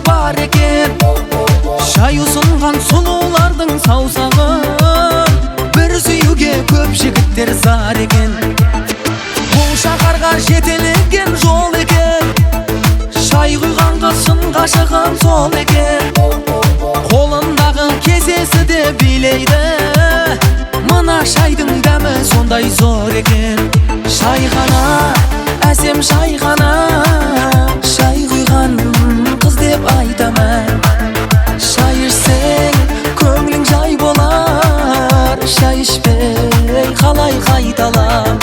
бар екен. Шай ұсынған сұлулардың саусағын бір сүюге көп жігіттер зар екен. Бұл шаһарға жетелеген жол екен. Шай құйған қыз шын ғашығым сол екен. Қолындағы кесесі де билейді. Мына шайдың дәмі сондай зор екен. Шайхана, әсем шайхана, шай құйған қыз деп айтамын. Шай ішсең көңілің жай болар, шай ішпей қалай қайталам.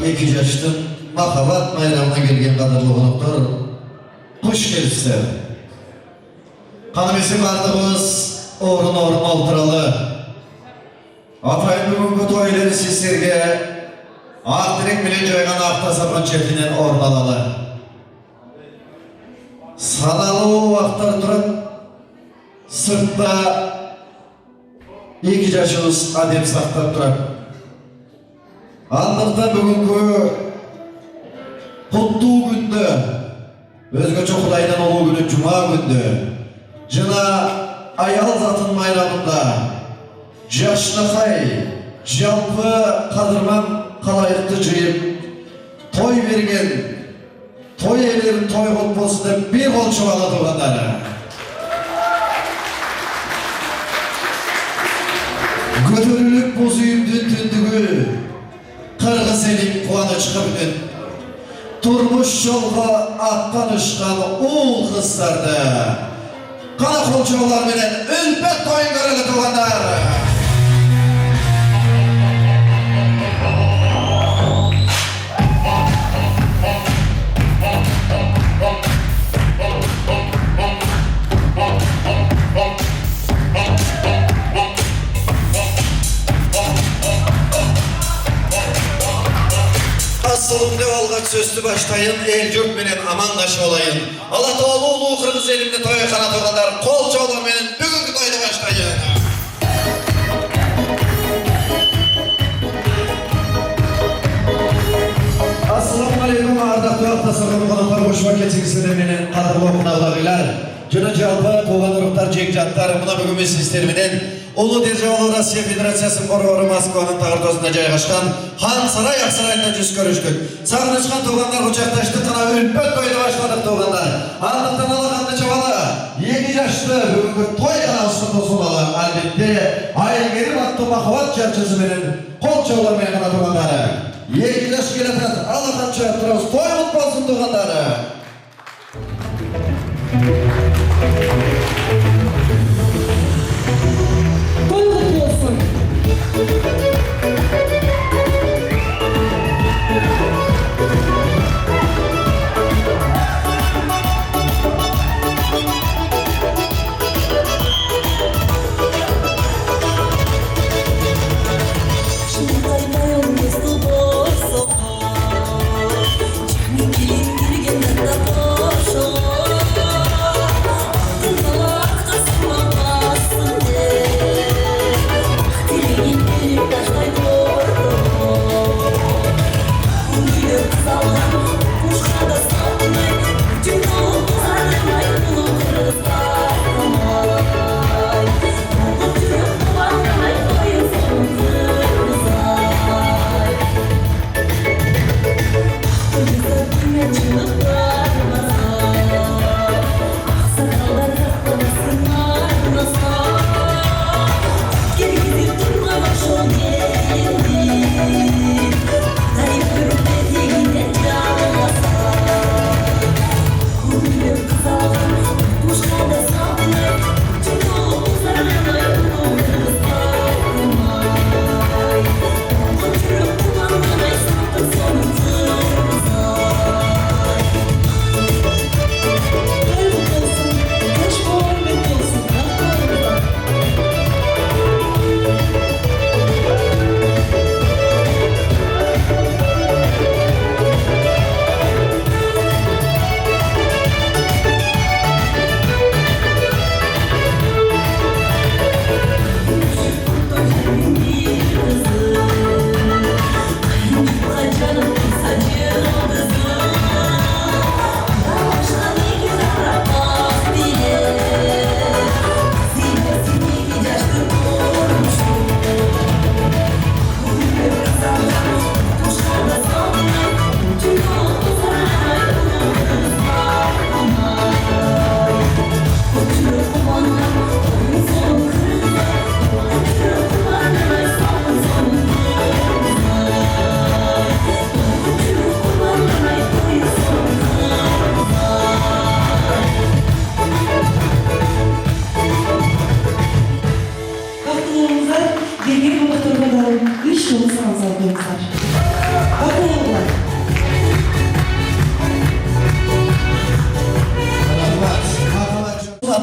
Екі жаштың махаббат майрамына келген қадірлі қонақтар, қош келіпсіздер. Қанымесі бардығыз орын алдыралы. Атайын бүгінгі тойлары сіздерге ақ тірек менен жайған автосапан шетінен орын алалы. Саналы уақыттар тұрып, сыртта екі жашымыз адем сақтап тұрып. Андықта бүгінгі құтты күнді, өзгөчө Құдайдан ұлы күні жұма күнді, жына аял затын майрамында, жашнақай, жалпы қадырман қалайықты жиып, той берген, той елерін той құт болсын деп бір қол шуала тұрғандары. Көтерілік боз үйімден түндігі, қырғыз елім қуаныш қырғын, тұрмыш жолға аттанышқан ұл қыздарды, қана қолшаулар менен үлпет тойын көрілі туғандар. Asılım деп алған сөзді баштайын, ел жұрт менен амандашы олайын. Алатаулы ұлы қырғыз елімде тойы қана тұрғандар, қол жаулар менен бүгінгі тойды баштайын. Ассалаумағалейкум, ардақты ақтасырған қонақтар, қош кетсеңіздер менен қадірлі қонақтар. Жана жалпы туған ұрықтар, жекжаттар, мына бүгін сіздер менен Ұлы Державалы Россия Федерациясының қорғары Москваның тағыртасында жайғашқан Хан Сарай Ақсарайында жүз көріштік. Сағынышқан туғандар құшақташты, қана үлпет тойды башладық туғандар. Андықтан алағанды чабалы, екі жашты бүгінгі той қанауысты тосылалы. Әлбетте, айгерім атты махаббат жарчысы менен қол чаулар мен қана туғандары. Екі жаш келетін алақан чаптырауыз той ұт болсын туғандары.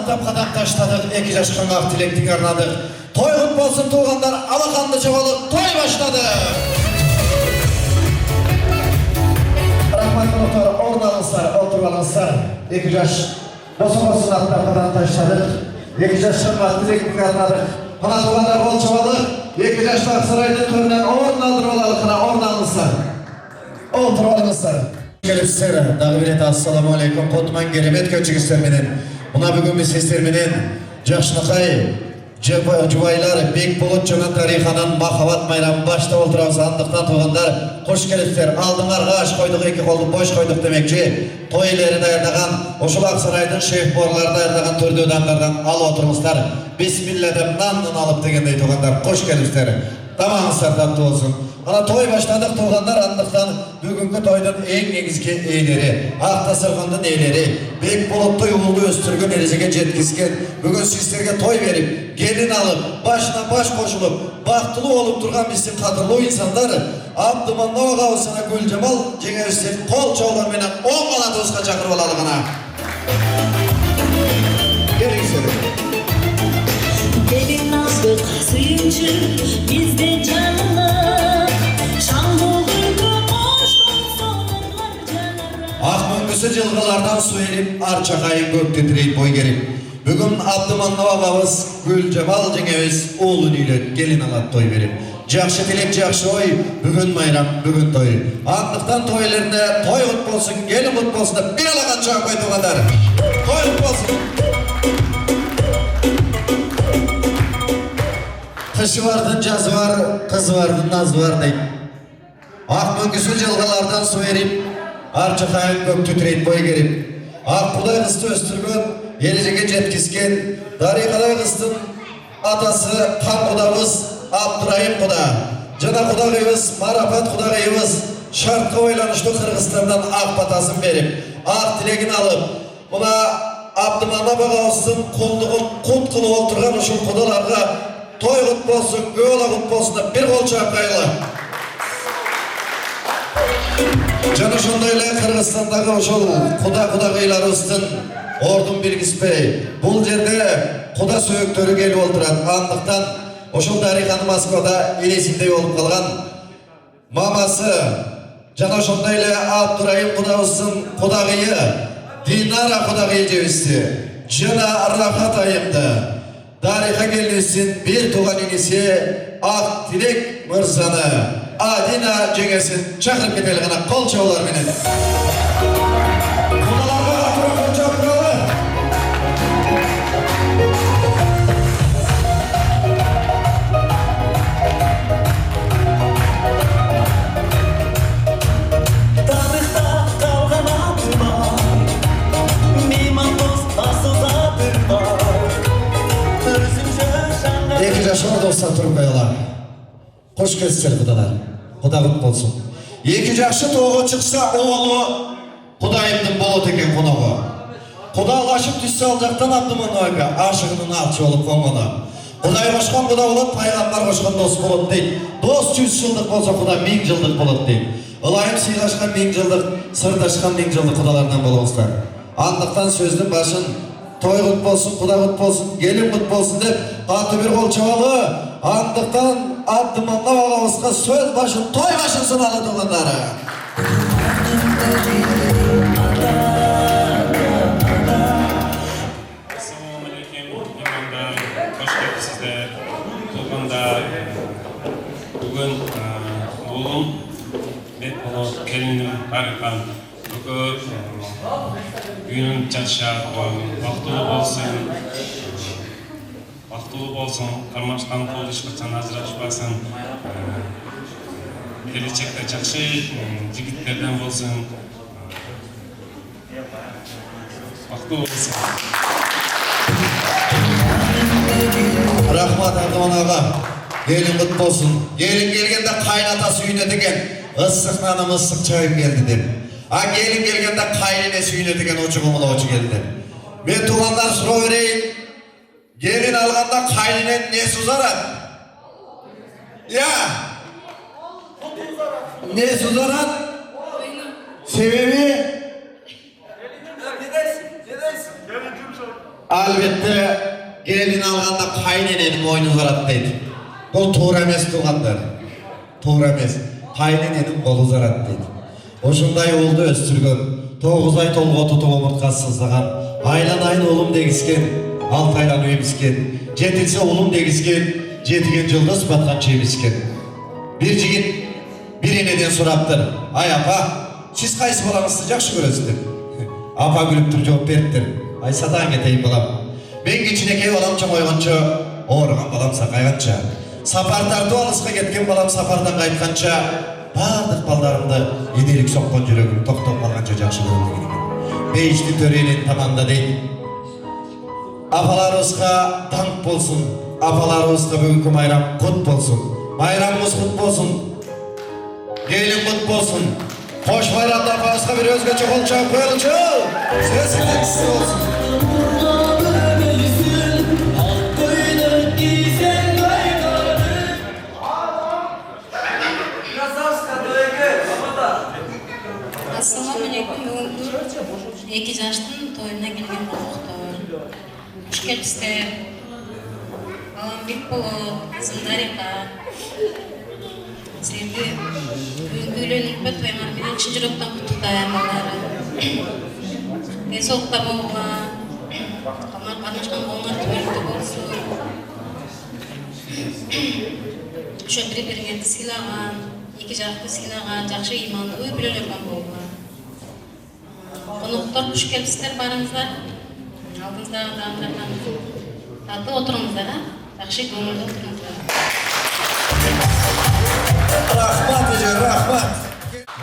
аттап қадам таштадық, 2 жашқан ақ тілектің арнадық. Той құт болсын туғандар, алақанды жабалып той баштады. Рахмат қонақтар, орын алыңыздар, отырып алыңыздар. 2 жаш босын аттап қадам таштадық, 2 жашқан ақ тілектің арнадық. Қана туғандар қол жабалып, 2 жаштақ сарайдың төрінен орын алдырып алалықына орын алыңыздар. Отырып алыңыздар. Келіпсіздер, дағы бір рет ассаламу алейкум, қотыман керемет көтшігістер менен. Мұна бүгін біз сестер менен Жақшынықай, жұбайлар, бек болот жана тариханан махаббат майрамын башта олтырабыз. Андықтан туғандар, қош келіпсіздер. Алдыңарға аш қойдық, 2 қолды бош қойдық демекші. Той елері даярдаған, ошыл Ақсарайдың шеф борлары даярдаған түрді адамдардан ал отырыңыздар. Бисмилладан наннын алып дегендей туғандар, қош келіпсіздер. Тамаңыздар татты болсын. Ана той баштадық туғандар, андықтан бүгінгі тойдың ең негізгі ейлері, Ақта Сырғындың ейлері, бек болоттой ұлды өстірген ережеге жеткізген, бүгін сіздерге той беріп, келін алып, башына баш қошылып, бақтылы олып тұрған біздің қадырлы инсандар, Абдыманлау ағауысына Гүлжамал жеңелістер қол чауларменен 10 ғана туысқа шақырып алалығына. Келіңіздер. Gelin nazlı suyuncu bizde canlı Şan doluydu hoş olsun Ақ мөңгісі жылғылардан су еріп, арчақайын көк тетрейіп бой керіп. Бүгін Абдыманлау ағауыз Гүлжамал жеңеміз олын үйлет, келін алат той беріп. Жақшы тілек жақшы ой, бүгін майрам, бүгін той. Андықтан тойлеріне той ұт болсын, келін ұт болсын да бір алаған жағып қайтуғандар. Той ұт болсын. Қышы бардың жазы бар, қызы бардың назы бар дейді. Ақ мөңгісі жылғалардан су еріп, арчақайын көк түтірейт бой керіп. Ақ құдай қысты өстірген, ережеге жеткізген, дариқадай қыстың атасы қан құдамыз Абдырайым құда. Жана құдағайымыз, Марапат құдағайымыз шартқа ойланышты Қырғызстандан ақ батасын беріп, ақ тілегін алып, мұна Абдыманлау ағауыздың құлдығын құт қылып отырған ұшыл құдаларға той құт болсын, көла құт болсын да бір қол шаққайлы. Жаны шондайлы Қырғызстандағы ұшыл құда-құдағайларымыздың ордын білгіспей, бұл жерде құда сүйектері келіп отырады. Андықтан ұшыл тариханы Москвада елесіндей болып қалған мамасы жана шондайлы Абдырайым құдамыздың құдағайы Динара құдағайы жебісті. Жана Рахат айымды Дариға келмесін бір туған енесе Ақ Тілек мырзаны Адина жеңесін шақырып кетелі ғана қол чаулар менен. Құдаларға атырып қол чапыралы. Тарихта қалған атыма мейман дос асылдатырма 2 жашар достар тұрып қойылар. Қош келсіздер құдалар. Құда құт болсын. 2 жақшы тоғы шықса оғылы құдайымдың болот екен қонағы. Құда алашып түссе ал жақтан Абдыманлауға ашығының алтшы олып қонғаны. Құдай қошқан құда болады, пайғамбар қошқан дос болады дейді. Дос 100 жылдық болса құда 1000 жылдық болады дейді. Ылайым сыйлашқан 1000 жылдық, сырдашқан 1000 жылдық құдалардан болыңыздар. Андықтан сөздің башын той құт болсын, құда құт болсын, келін құт болсын деп аты бір қол чабалы. Андықтан Абдыманлау ағауызға сөз башын, той башын сыналы туғандары. Ассаламу алейкум, имандар, қош келіпсіздер. Туғандар, бүгін ұлым, бек болып келінім Дариқан. Бүгін үйін жашап, бақтылы болсын. Бақтылы болсын, қармашқан қол ешқашан ажырашпасын. Келешекте жақсы жігіттерден болсын. Бақтылы болсын. Рахмат Абдыман аға, келін құт болсын. Келін келгенде қайната сүйіне деген, ыстық наным ыстық чайым келді деп. А келін келгенде қайнене сүйіне деген очы құмылы очы келді деп. Мен туғандар сұрау берейін. Gelin alğanda kayninen ne suzarat? Ya! Ne suzarat? Sebebi? Albatta gelin alganda kaynenenin oyunu zarat deydi. Bu toğra emes tuğanlar. Toğra emes. Kaynenenin kolu zarat deydi. Oşunday oldu östürgön. 9 ay tolga tutup omurtkası sızlagan. Aylan oğlum degizken, 6 aylan öymizken. Jetilse oğlum degizken, jetigen yıldız batkan çeymizken. Bir jigit bir eneden soraptır. Ay apa, siz kaysı balamızsız jakşı görösüzdür. Apa gülüp dur jogop beriptir. Ay satan keteyim balam. Ben geçinekey balam çoň oygança, oğurgan balam sakaygança. Sapar tartı alısqa ketken balam sapardan qaytkança, bardyk ballarımda edelik sokkan jürögüm toktop kalgança jakşı görüldü. Beyişli törenin tamamda değil. Apalarımızga tank bolsun. Apalarımızga bugünkü bayram kut bolsun. Bayramımız kut bolsun. Gelin kut bolsun. Hoş bayramda apamızga bir özgöçe kol çalıp koyalımçı. Söz sizin olsun. Assalamu alaikum. Бүгүн 2 жаштын тоюна келген коноктору. Хуш келипсиздер. Аламбек болот, кызым Дарика. Сизди бүгүнкү үйлөнүүгө тойгон менен чын жүрөктөн куттуктайм балдары. Ден соолукта болуңа, катнашкан балыңар түбөлүктүү болсун. Ошо бири-бириңерди сыйлаган, эки жакты сыйлаган, жакшы ыймандуу үй-бүлөлөрдөн болуңар. Konuqlar hoş gelipsizler barыңыздар. Алдыңыздағы адамдардан татып отырыңыздар, жақсы көңілді отырыңыздар. Rahmat ece, rahmat.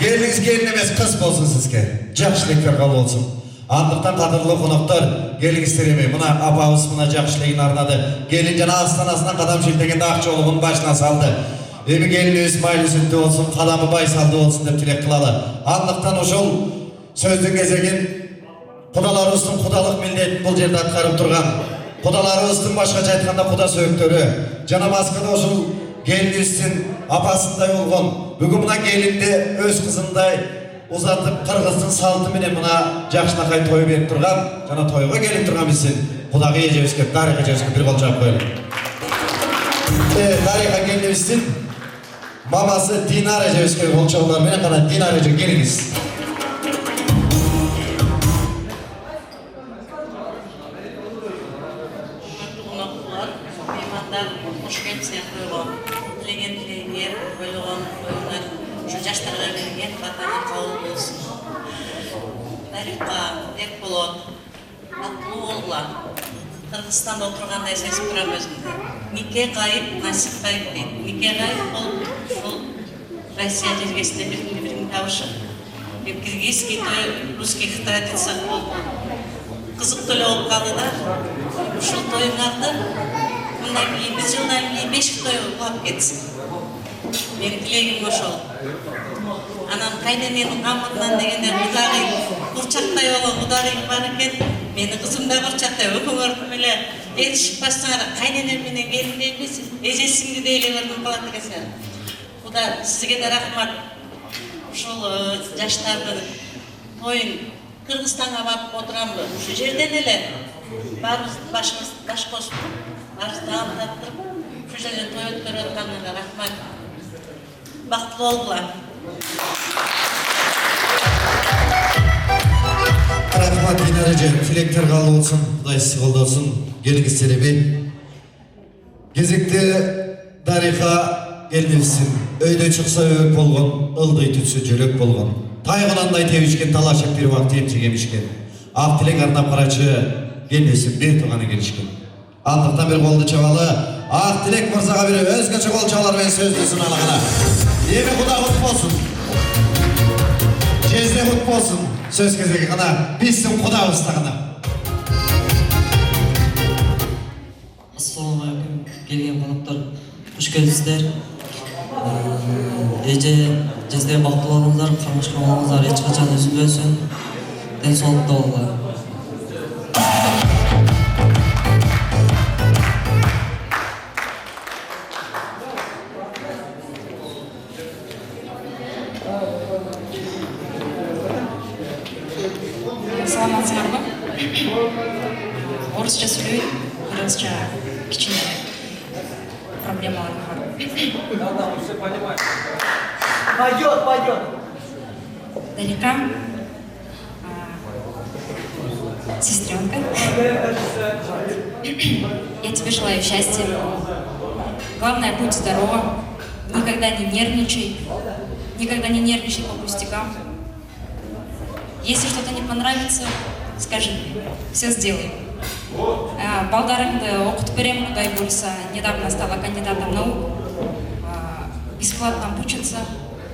Geliniz gelin emez kız bolsun sizge. Jakşılıklar kal olsun. Andıktan kadırlı konuklar gelinizler emi. Buna abağız buna jakşılığın arnadı. Gelince astanasından kadam şiltegende akçoluğun başına saldı. Emi gelini İsmail üzüntü olsun, kadamı baysaldı olsun dep tilek kılalı. Andıktan oşul sözdün gezegin Kudalarımыздың kudалық millet бұл жерде атқарып тұрған. Kudalarımыздың başkaça айтқанда kuda söktörü. Жана басқада ошол келинибиздин апасындай болгон. Бүгүн мына келинди өз кызындай узатып кыргыздын салты менен мына жакшынакай той берип турган, жана тойго келип турган биздин кудагы эжебизге, Дарика эжебизге бир кол жаап коелу. Дарика келинибиздин мамасы Динар эжебизге кол чабуулар менен кана Динар эже келиңиз. Hoş gelipsizler koygon. Tilеген тілегер, ойлогон оюңар, ушу жаштарга берген батаны кабыл болсун. Дарика бек болот, аттуу болгула. Кыргызстанда отургандай сезип турам өзүмдү. Нике кайып, насип кайып дейт. Нике кайып болуп, ушул Россия жергесинде бири-бириңи табышып, киргизский той, русских традиция болуп, кызыктуу эле болуп калды да. Ушул тоюңарды biz жылдан кийин бешик той улап кетсин. Менин тилегим ошол. Анан кайнененин камытынан дегенде кудагый курчактай болгон кудагый бар экен. Мени кызым да курчактай өкөңөрдүм эле. Эришип барсаңар кайненем менен келиндей эмес, эжесиңдей эле көрүнүп калат экенсиңер. Куда сизге да рахмат. Ушул жаштардын тоюн Кыргызстанга барып отурамбы. Ушу жерден эле баарыбыз башыбыз баш косуп Barış dağıttırıp, şu жерде той өткөрүп атканыңарга рахмат. Бактылуу болгула. Рахмат Динар эже, тилектер кабыл болсун, Кудай сизди колдосун, келиңиздер эми. Кезекте Дарика келинибиздин өйдө чыкса өбөк болгон, ылдый түтсө жөлөк болгон. Тайгыландай тебишкен талашып бир убакыт эмчек емишкен. Ак тилек арнап карачы келинибиздин бир тууганы келишкен. Andıktan bir koldu çavalı, Ak Dilek Mırzağa biri özgöçü kol çavalar ve sözlüsün alağına. Yemi kuda hutbu olsun. Cezde hutbu olsun. Söz gezegi kana, bizsin kuda ıstağına. Assalamu alaikum, kelgen konuklar, hoş geldinizler. Ece, Cezde baktı olunlar, karmaşkan olunlar, hiç kaçan üzülüyorsun. Den soğukta olunlar. Саламатсыңарбы? Орысча сөйлейді, бірінші кішкене проблемалар бар. Пойдет. Далека, сестренка, я тебе желаю счастья. Главное, будь здорова, никогда не нервничай по пустякам. Если что-то не понравится, скажи, все сделаем. Балдарымды оқытып беремін, Құдай болса, недавно стала кандидатом наук, бесплатно обучится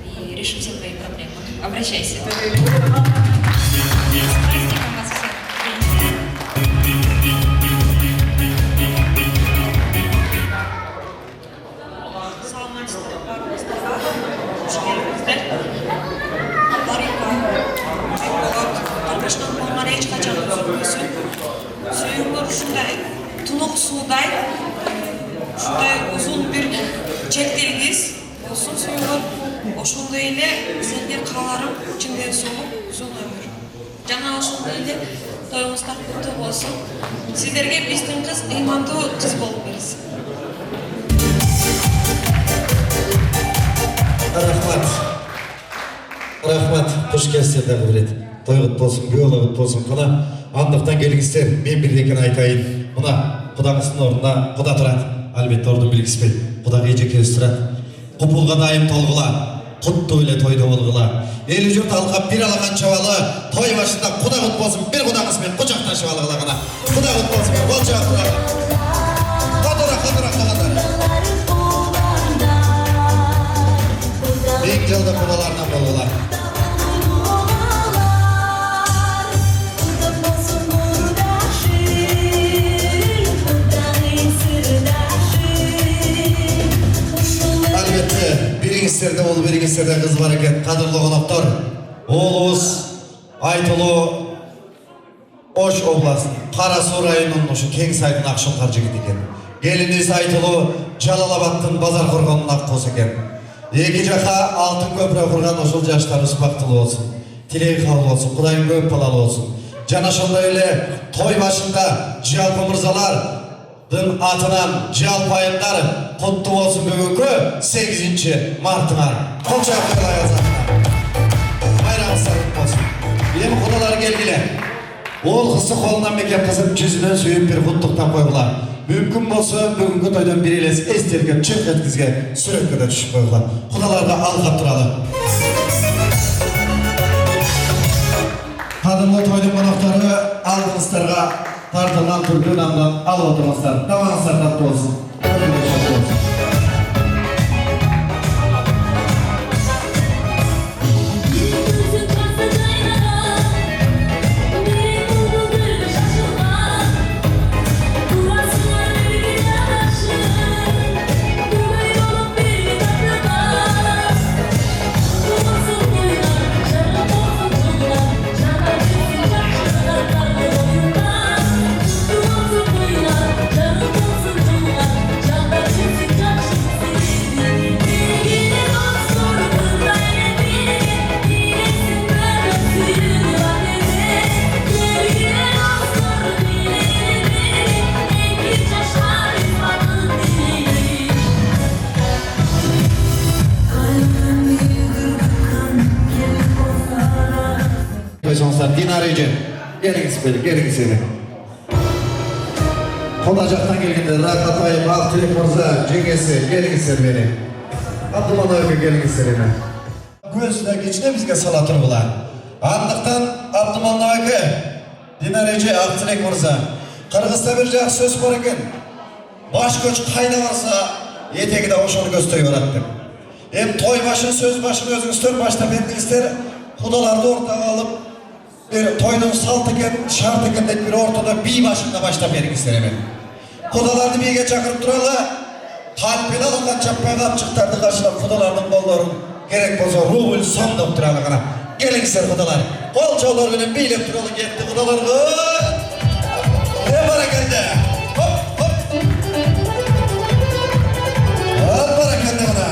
и решим все твои проблемы. Обращайся. Саламатсыздар, барлықтарыңызға. Қош келдіңіздер. Ларика, Айболат, Қарқаштан болған ешқашан үзілмесін. Сүйіңдер ушундай тұнық судай, ушундай ұзын бір чектелгіз болсын сүйіңдер. Ошондой эле сендер кааларым чынден солуп узун өмүр. Жана ошондой эле тоюңуздар куттуу болсун. Сиздерге биздин кыз ыймандуу кыз болуп берсин. Рахмат, қош келсіздер дағы білет. Тойғыт болсын, биологыт болсын, құна. Андықтан келіңіздер, мен бірдекен айтайын. Мұна, құдаңыздың орнына құда тұрады. Әлбетті ордың білгіспен, құдағы ежеке өстірады. Құпылға дайым толғыла, құтты ойлы тойды олғыла. Елі жұрт алқап бір алаған чавалы, той башында құдағыт болсын, бір құдағызбен құчақтан шывалығыла ғана. Құдағыт болсын, қол жауап тұрады. Қадыра, қадыра. Ең жалда құдаларынан болғыла. Біріңіздерде ол біріңіздерде қыз бар екен, қадырлы қонақтар. Олуыз, Айтылу, Ош обласын, Қарасу районының ұшы кең сайдың Ақшұңқар жігіт екен. Келініз Айтылу, Жалалабадтың базар құрғанын аққос екен. Екі жақа алтын көпірі құрған ұшыл жаштар ұспақтылы олсын. Тілегі қабыл олсын, Құдайым көп балалы олсын. Жанашылда өлі той башында Жалпы мырзалардың атынан жалпайындар құтты болсын бүгінгі 8-ші мартыңар. Қолшақ қойлай азақына. Байрамыстар болсын. Ем құдалар келгілі. Ол қысы қолынан мекен қызып жүзінен сүйіп бір құттықтан қойғылар. Мүмкін болса бүгінгі тойдан бір елес естерге чық еткізге сүрекке де түшіп қойғылар. Құдаларға алғап тұралы. Қадырлы тойдың қонақтары алғыстарға тартылған түркі намдан алып отырмастар. Тамаңыздар татты болсын. Dinar Ece, geliniz seni. Koda jақтан келгенде Рахат Айым, Ақтілек Мырза, жеңесі, geliniz beni. Abdullah Öykü geliniz seni. Көзіне кечіне бізге сала тұрғыла. Андықтан Abdullah Öykü, Dinar Ece, Ақтілек Мырза. Қырғызда бір жақ сөз бар екен. Баш көч қайда барса, етегі де ошоны көстой барады. Той башын, сөз башын өзіңіздер баштап еттіңіздер, құдаларды ортаға алып, тойдың салт екен, шарт екен деп бір ортада би башында баштап беріңіздер емен. Құдаларды биге шақырып тұралы, қалпен алынған чаппай қапшықтарды қашылап құдалардың қолдарын керек болса рубль сомдап тұралы ғана. Келіңіздер құдалар, қол жаулар білен билеп тұралы кетті құдаларға. Бар екенде. Бар екенде ғана.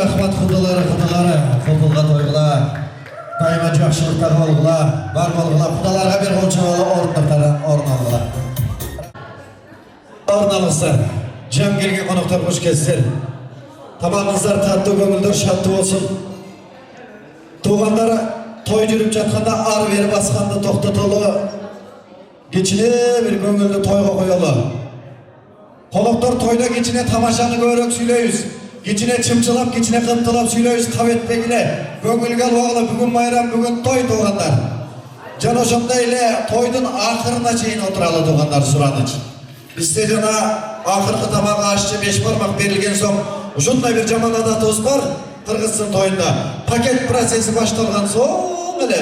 рахмат құдалары, құтылға тойғыла, дайыма жақшылықтағы болғыла, бар болғыла, құдаларға бір қолшағалы орын алғыла. Орын алғыздар, жан келген қонақтар қош келсіздер. Тамағыңыздар татты, көңілдер шатты болсын. Туғандар той жүріп жатқанда ар бері басқанды тоқтатылы, кечіне бір көңілді тойға қойылы. Қонақтар тойда кечіне тамашаны көріп сөйлейіз. Кечіне чымчылап, кечіне қымтылап сөйлейіз, қабетпегіле. Көңілге алуағылы, бүгін майрам, бүгін той туғандар. Жан ошамдай еле тойдың ақырына чейін отыралы туғандар сұраныч. Бізде жана ақырқы тамағы ашчы 5 бармақ берілген соң, ұшындай бір жаман адатымыз бар, Қырғызстан тойында. Пакет процесі башталған соң еле,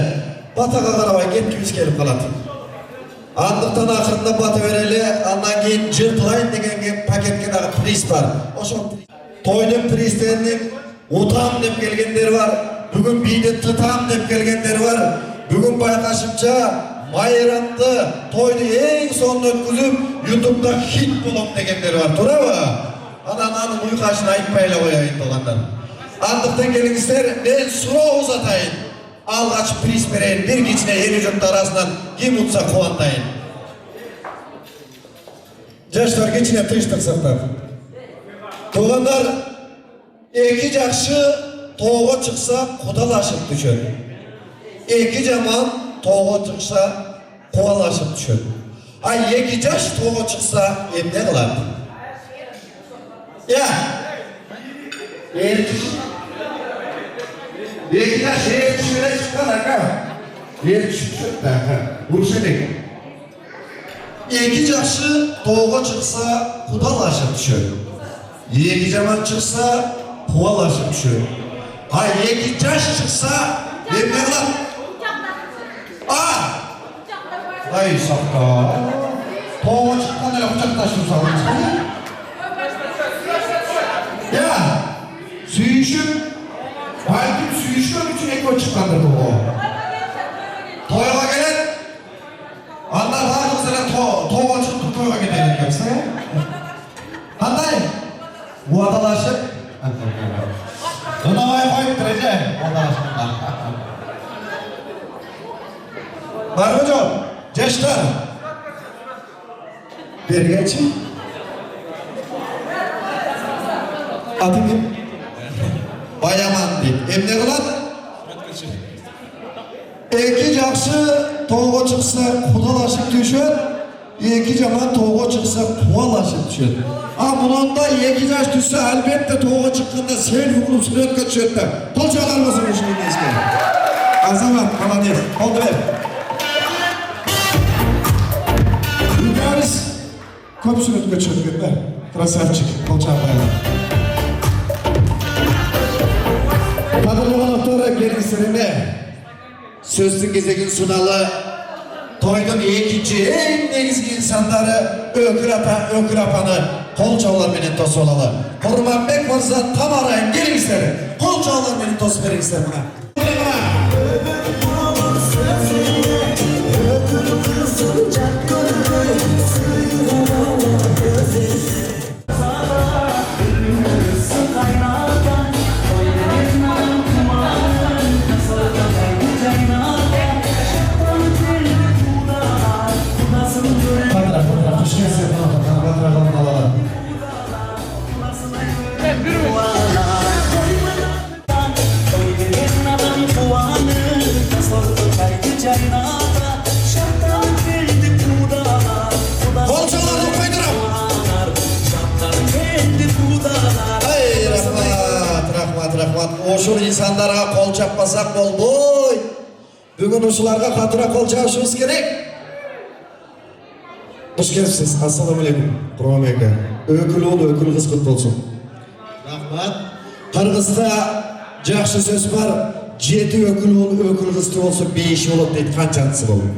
батаға қарабай кеткіміз келіп қалады. Андықтан ақырында баты берелі, аннан кейін жыртылайын деген пакетке дағы приз бар. Тойдың пристерінен ұтам деп келгендер бар, бүгін биді тұтам деп келгендер бар, бүгін байқашымша майрамды тойды ең соңын өткізіп, ютубта хит болам дегендер бар, тұра ба? Ананың ұйқашын айтпайлы қояйын болғандар. Андықтан келіңіздер, мен сұрау ұзатайын, алғаш приз берейін, бір кечіне елі жұртты арасынан кем ұтса қуантайын. Жаштар кечіне тыштық сақтар. Туғандар, екі жақшы тоғы шықса құдалашып түшер. Екі жаман тоғы шықса қуалашып түшер. Ай, екі жаш тоғы шықса емне қылады? Я, екі жаш еркішілер шыққан ақа. Еркішілер шыққан, ұршелек. Екі жақшы тоғы шықса құдалашып түшер. Екі жаман шықса, қуалашып түшер. А екі жаш шықса, емне қылады? Ай, сақта. Тоғы шыққан әлі құшақташып сағын. Я, сүйішіп, бәлкім сүйішіп үшін екі шыққандар тоғы. Тойға келеді, андар барлық тоғы шықты тойға кетеді кепсі. Қандай? Уадалашып, ұнамай қойып тұреже, уадалашып. Бар ма жоқ? Жаштар, бергенші? Аты кем? Баяман дейді. Емне қылады? Екі жақшы тоғы шықса құдалашып түшеді, екі жаман тоғы шықса қуалашып түшеді. Мұнында екі жаш түсі әлбетті тоғы шыққанда сел ұқылып сүретке түшетті. Қолшағалар болсын үшін емеске. Азамат, молодец, қолды бер. Үлгәріс көп сүретке түшеткен бе? Красавчик, қолшағалар. Қадырлы қонақтары келгістеріне сөздің кезеген сұналы тойдың екінші ең негізгі инсандары Өкір апаны қол жауларменен тосып алалы. Құрманбек мырза, Тамарайым, келіңіздер. Қол жауларменен тосып беріңіздер мұна. Ошыл инсандарға қол чаппасақ болбой. Бүгін ошыларға қатыра қол чапышымыз керек. Қош келіпсіз. Ассаламалейкум. Құрманбек. Өкіл ол, өкіл қыз құт болсын. Рахмат. Қырғызда жақсы сөз бар. 7 өкіл ол, өкіл қызды болсын 5 болып дейді. Қаншанысы болды?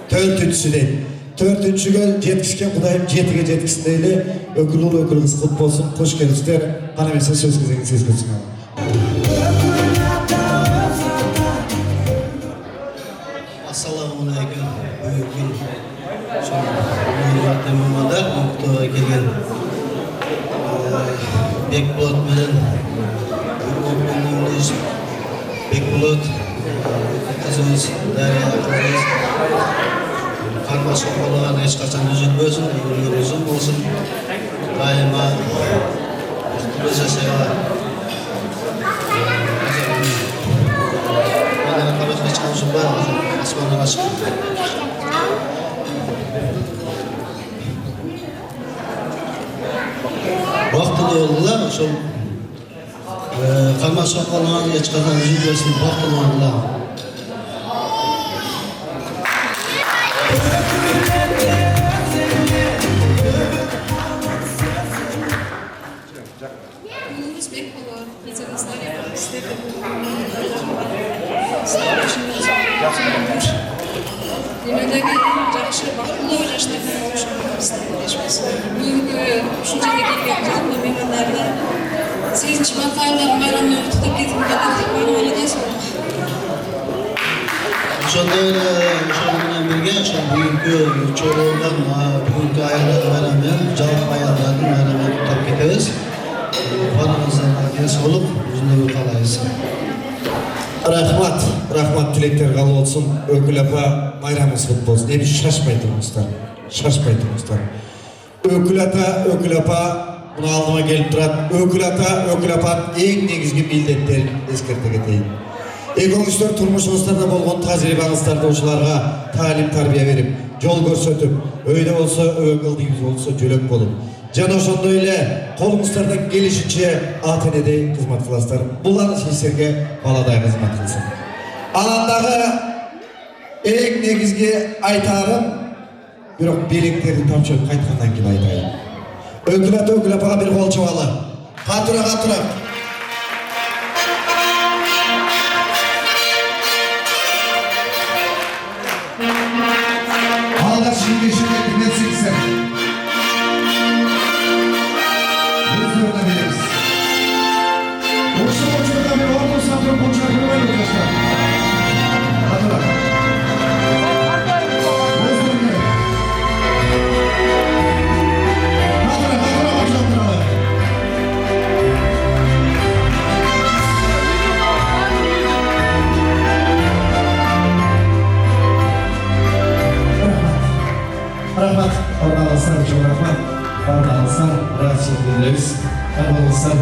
4-ші дейді. 4-шіге жеткішкен Құдайым 7-ге жеткісін дейді. Өкіл ол, өкіл қыз құт болсын. Қош келіпсіздер. Қана мен сөз кезеңін сез көтсін алып. Ассаламалейкум. Өкіл. Мамадар, мұқтыға келген Бекболот менен Үргөпкөнүбүз Бекболот кызыбыз Дария кызыбыз кармашка болгон эч качан үзүлбөсүн, өмүрү узун болсун. Дайыма бактылуу жашайла. Бана карашка чыгышым бар, асманга чыгып. Бактылуу болгула, ошол кармашка болгон эч качан үзүлбөсүн, бактылуу болгула. Көңіліміз бек болады, кезеңіз нарек істеді. Демедегі жақшы бақылау жаштардың болашағын істейміз. Бүгінгі үшінші келген жалпы меймандарды 8-ші мартайымдар майрамын құттықтап кетіп кетіп барғаныңыз. Ошондой ошол менен бирге ошол бүгүнкү чогулган бүгүнкү айылдар майрамы менен жалпы айылдардын майрамын куттап кетебиз. Баарыңыздарга ден соолук, өзүнө каалайбыз. Рахмат тилектер кабыл болсун. Өкүл апа майрамыңыз кут болсун. Эми шашпай туруңуздар. Өкүл апа мына алдыма келип турат. Өкүл апанын эң негизги милдеттерин эскерте кетейин. Экөөңүздөр турмушуңуздарда болгон тажрыйбаңыздарды ушуларга таалим тарбия берип, жол көрсөтүп, өйдө болсо өкүлдүгүңүз болсо жөлөк болуп, жана ошондой эле колуңуздардан келишинче ата энедей кызмат кыласыздар. Булар сиздерге баладай кызмат кылсын. Анан дагы эң негизги айтарым, бирок белектерди тапшырып кайткандан кийин айтайын. Өкүл апага бир кол чабалы. Катыра. Рахмат, орналасар, чоң рахмат. Орналасар, рахмат билдиребиз. Орналасар.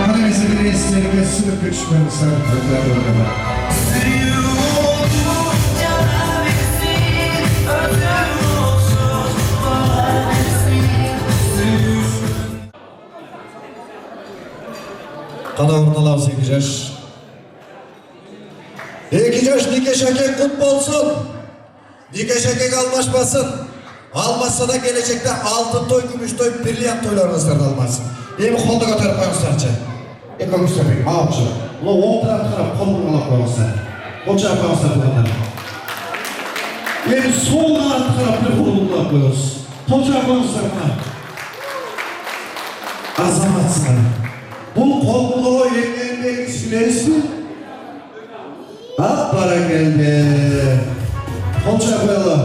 Кана меселеге силерге сүрүп кетишпен сар өтөлөр. Кана орналабыз 2 жаш. 2 жаш нике шакек кут болсун. Нике шакек алмашпасын. Алмаса да келечекте алтын той, күмүш той, бриллиант тойларыңыздарды алмасын. Эми колду көтөрүп коюңуздарчы. Экөөңүздөр бек алчы. Мына оң тарапка карап колду калап коюңуздар. Колча коюңуздар булгандар. Эми сол тарапка карап бир колду калап коюңуз. Колча коюңуздар мына. Азаматсыздар. Бұл қолдығы еңбегін сілейсіз бі? Бара келді. Қолша қоялы.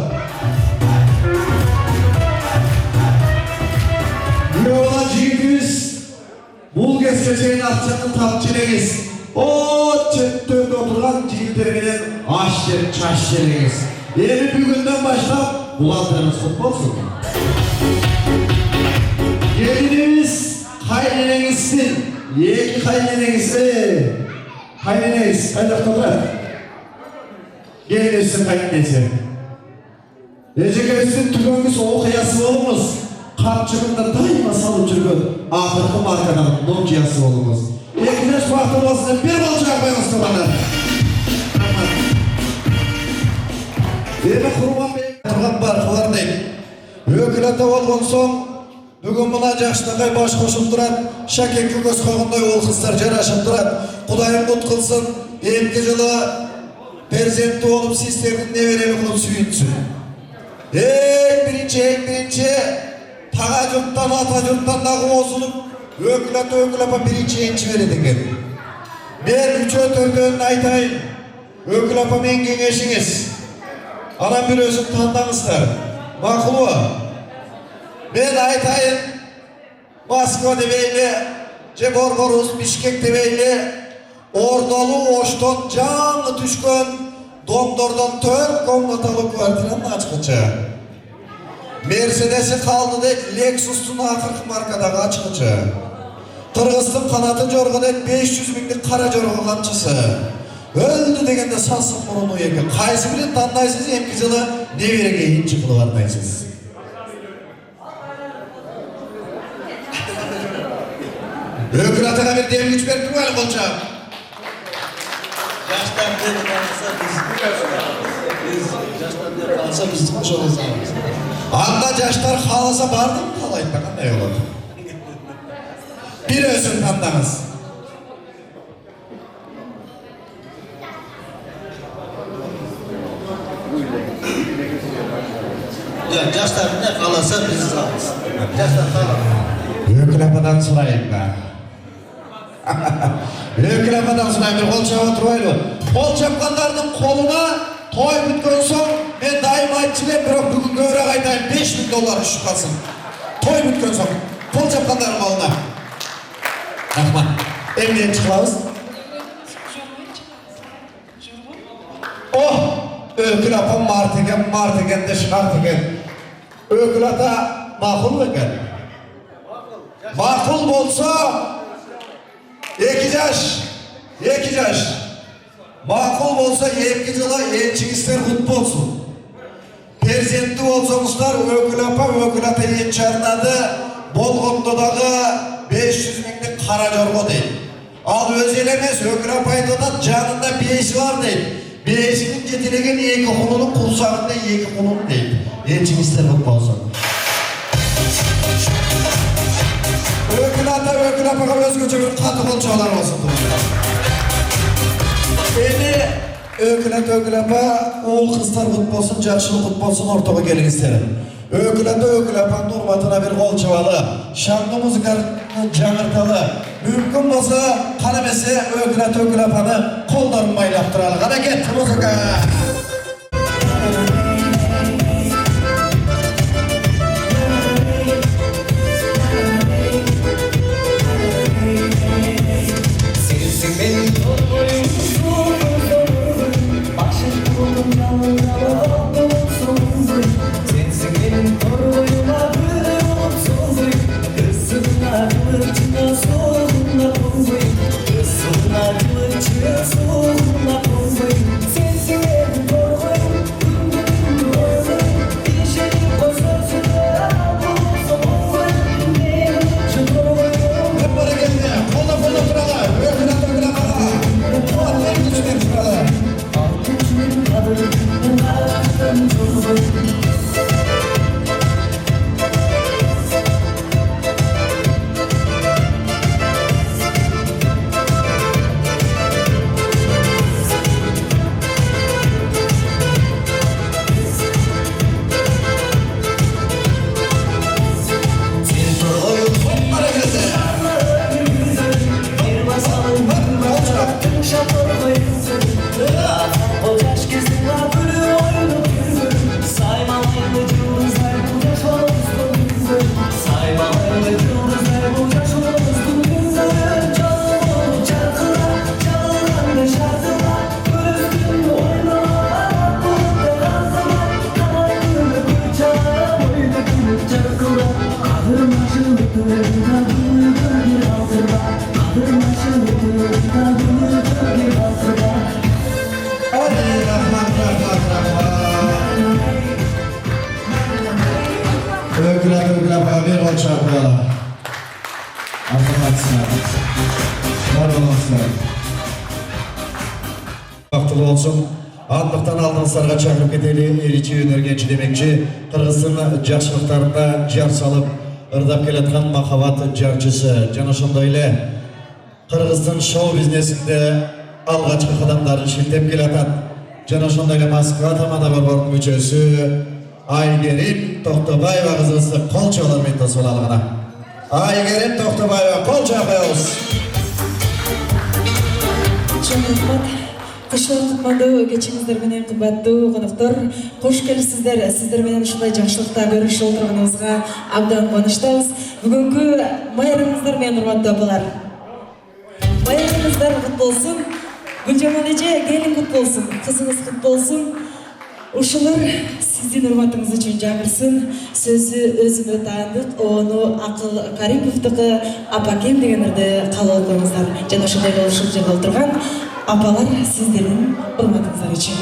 Еула жегіміз бұл кеске жайын ақшанын тап жерегіз. Чөттөңді отырған жегіттерменен аш жер, чаш жерегіз. Ені бүгінден баштап бұландырыңыз құт болсын. Елінеміз қайненеңізсін. Екі қайненеңіз, қайдақта тұрады? Келінесін қайненесі. Ежегерсін түгіңіз оқиясы болыңыз, қапчығында дайыма салып жүрген ақырқы маркадан Nokia'сы болыңыз. Екінеш бақты болсын, бір болчаға қойыңыз тұрғаны. Бені құрған бейін тұрған бар, қылардайым. Өкіл ата болған соң, бүгін мына жашынағай баш қошып тұрады, шәкекке көз қойғандай ол қыздар жарашып тұрады. Құдайым құт қылсын, емке жылы перзентті олып сестердің неберелі қылып сүйінсін. Ең бірінші, таға жұрттан, ата жұрттан дағы озылып, Ökül apa birinci ençi verir eкен. Ben 3-4'ünü aytayım. Ökül apa men kеңешиңiz. Anam bir özüm tanıdыңыздар. Makul mu? Ben aytayım. Moskva demeyle, je Borgoruz, Bişkek demeyle, Ordalı Oşton canlı düşkün domdordan 4 komnatalı kvartiranın açkıcı. Mercedes'i kaldı deyip Lexus'un akırkı markadaki açkıcı. Kırgız'ın kanatı jorgu deyip 500 binlik kara jorgu kamçısı. Öldü degende sassın burunu ekin. Kaysı bilen tandaysız emki жылы neverege inci kılıp arnaysız. Ökül atana bir demliç verip durmayalım olacak. Yaştan beri kalsa yaştan beri kalsa biz çıkmış oluruz. Anda yaşlar halasa bardı mı kalayıp bakın ne olur. Bir özün tanıdınız. Yaştan ne kalırsa biz alırız. Yaştan kalır. Ökül apadan sorayım ben. Ökül apadan sorayım bir kol çaba turaylı. Kol çapkanlarının koluna toy bütken son ben daim aytçılayım bir bugün göre aytayım $5.000 şu kalsın. Toy bütken son. Kol çapkanların koluna. Rahman. Emniyet çıkılavız. Oh! Ökül apam martegen de şartegen. Ökül ata makul mu eken? Makul bolsa 2 yaş. Makul bolsa 2 yıla ençiğizler kutlu olsun. Perzentli olsanızlar Ökül apa Ökül ata ençi arnadı Bolgondo'dağı 500 binlik kara jorgo değil. Al öz elemez Ökül apaydı da canında bir eşi var değil. Bir eşinin cetilegen 2 kulunun kursağında 2 kulun değil. Ençiğizler kutlu olsun. Ökül apa özgücü bir katı kolçalar olsun. Beni Ökül apa oğul kızlar kutlu olsun, jakşılık kutlu olsun ortağa gelin isterim. Ökül apa'nın hurmatına bir kolçavalı, şanlı müzikanı жаңырtalı, mümkün olsa kalemesi Ökül apa'nı kollarını baylaptıralı. Hareket müzika! Ökül apa bir kolçağı koyalım. Arkadaşlar. Var olasınlar. Vaktılı olsun. Anlıktan aldığınızlarga çağırıp keteli eriçi önergençi demekçi Kırgız'ın jakşılıklarında jar salıp ırdap keletkan makavat jarчысы жана ошондой эле Kırgız'ın şou biznesinde algaçkı kadamların şiltep kelatат жана ошондой эле Moskva Tamada Borborдун мүчөсү Aygerim Toktobaева kızısı kol çağlar mentosu olalığına. Айгерим Тоқтабаева, қол жағдайымыз. Çok rahmat. Kışlar tutmadı, geçinizdер менен кымбаттуу конуктор. Кош келипсиздер. Сиздер менен ушундай жакшылыкта көрүшүп отурганыбызга абдан кубанычтабыз. Бүгүнкү майрамыңыздар менен урматтуу апалар. Майрамыңыздар кут болсун. Гүлжамал эже келин кут болсун. Кызыңыз кут болсун. Ушулар сиздин урматыңыз үчүн жагырсын. Сөзү өзүмө таандык, ону Акыл Кариповдуку апакем дегендерди кабыл алыңыздар. Жана ошондой болушун жерде отурган апалар сиздердин урматыңыздар үчүн.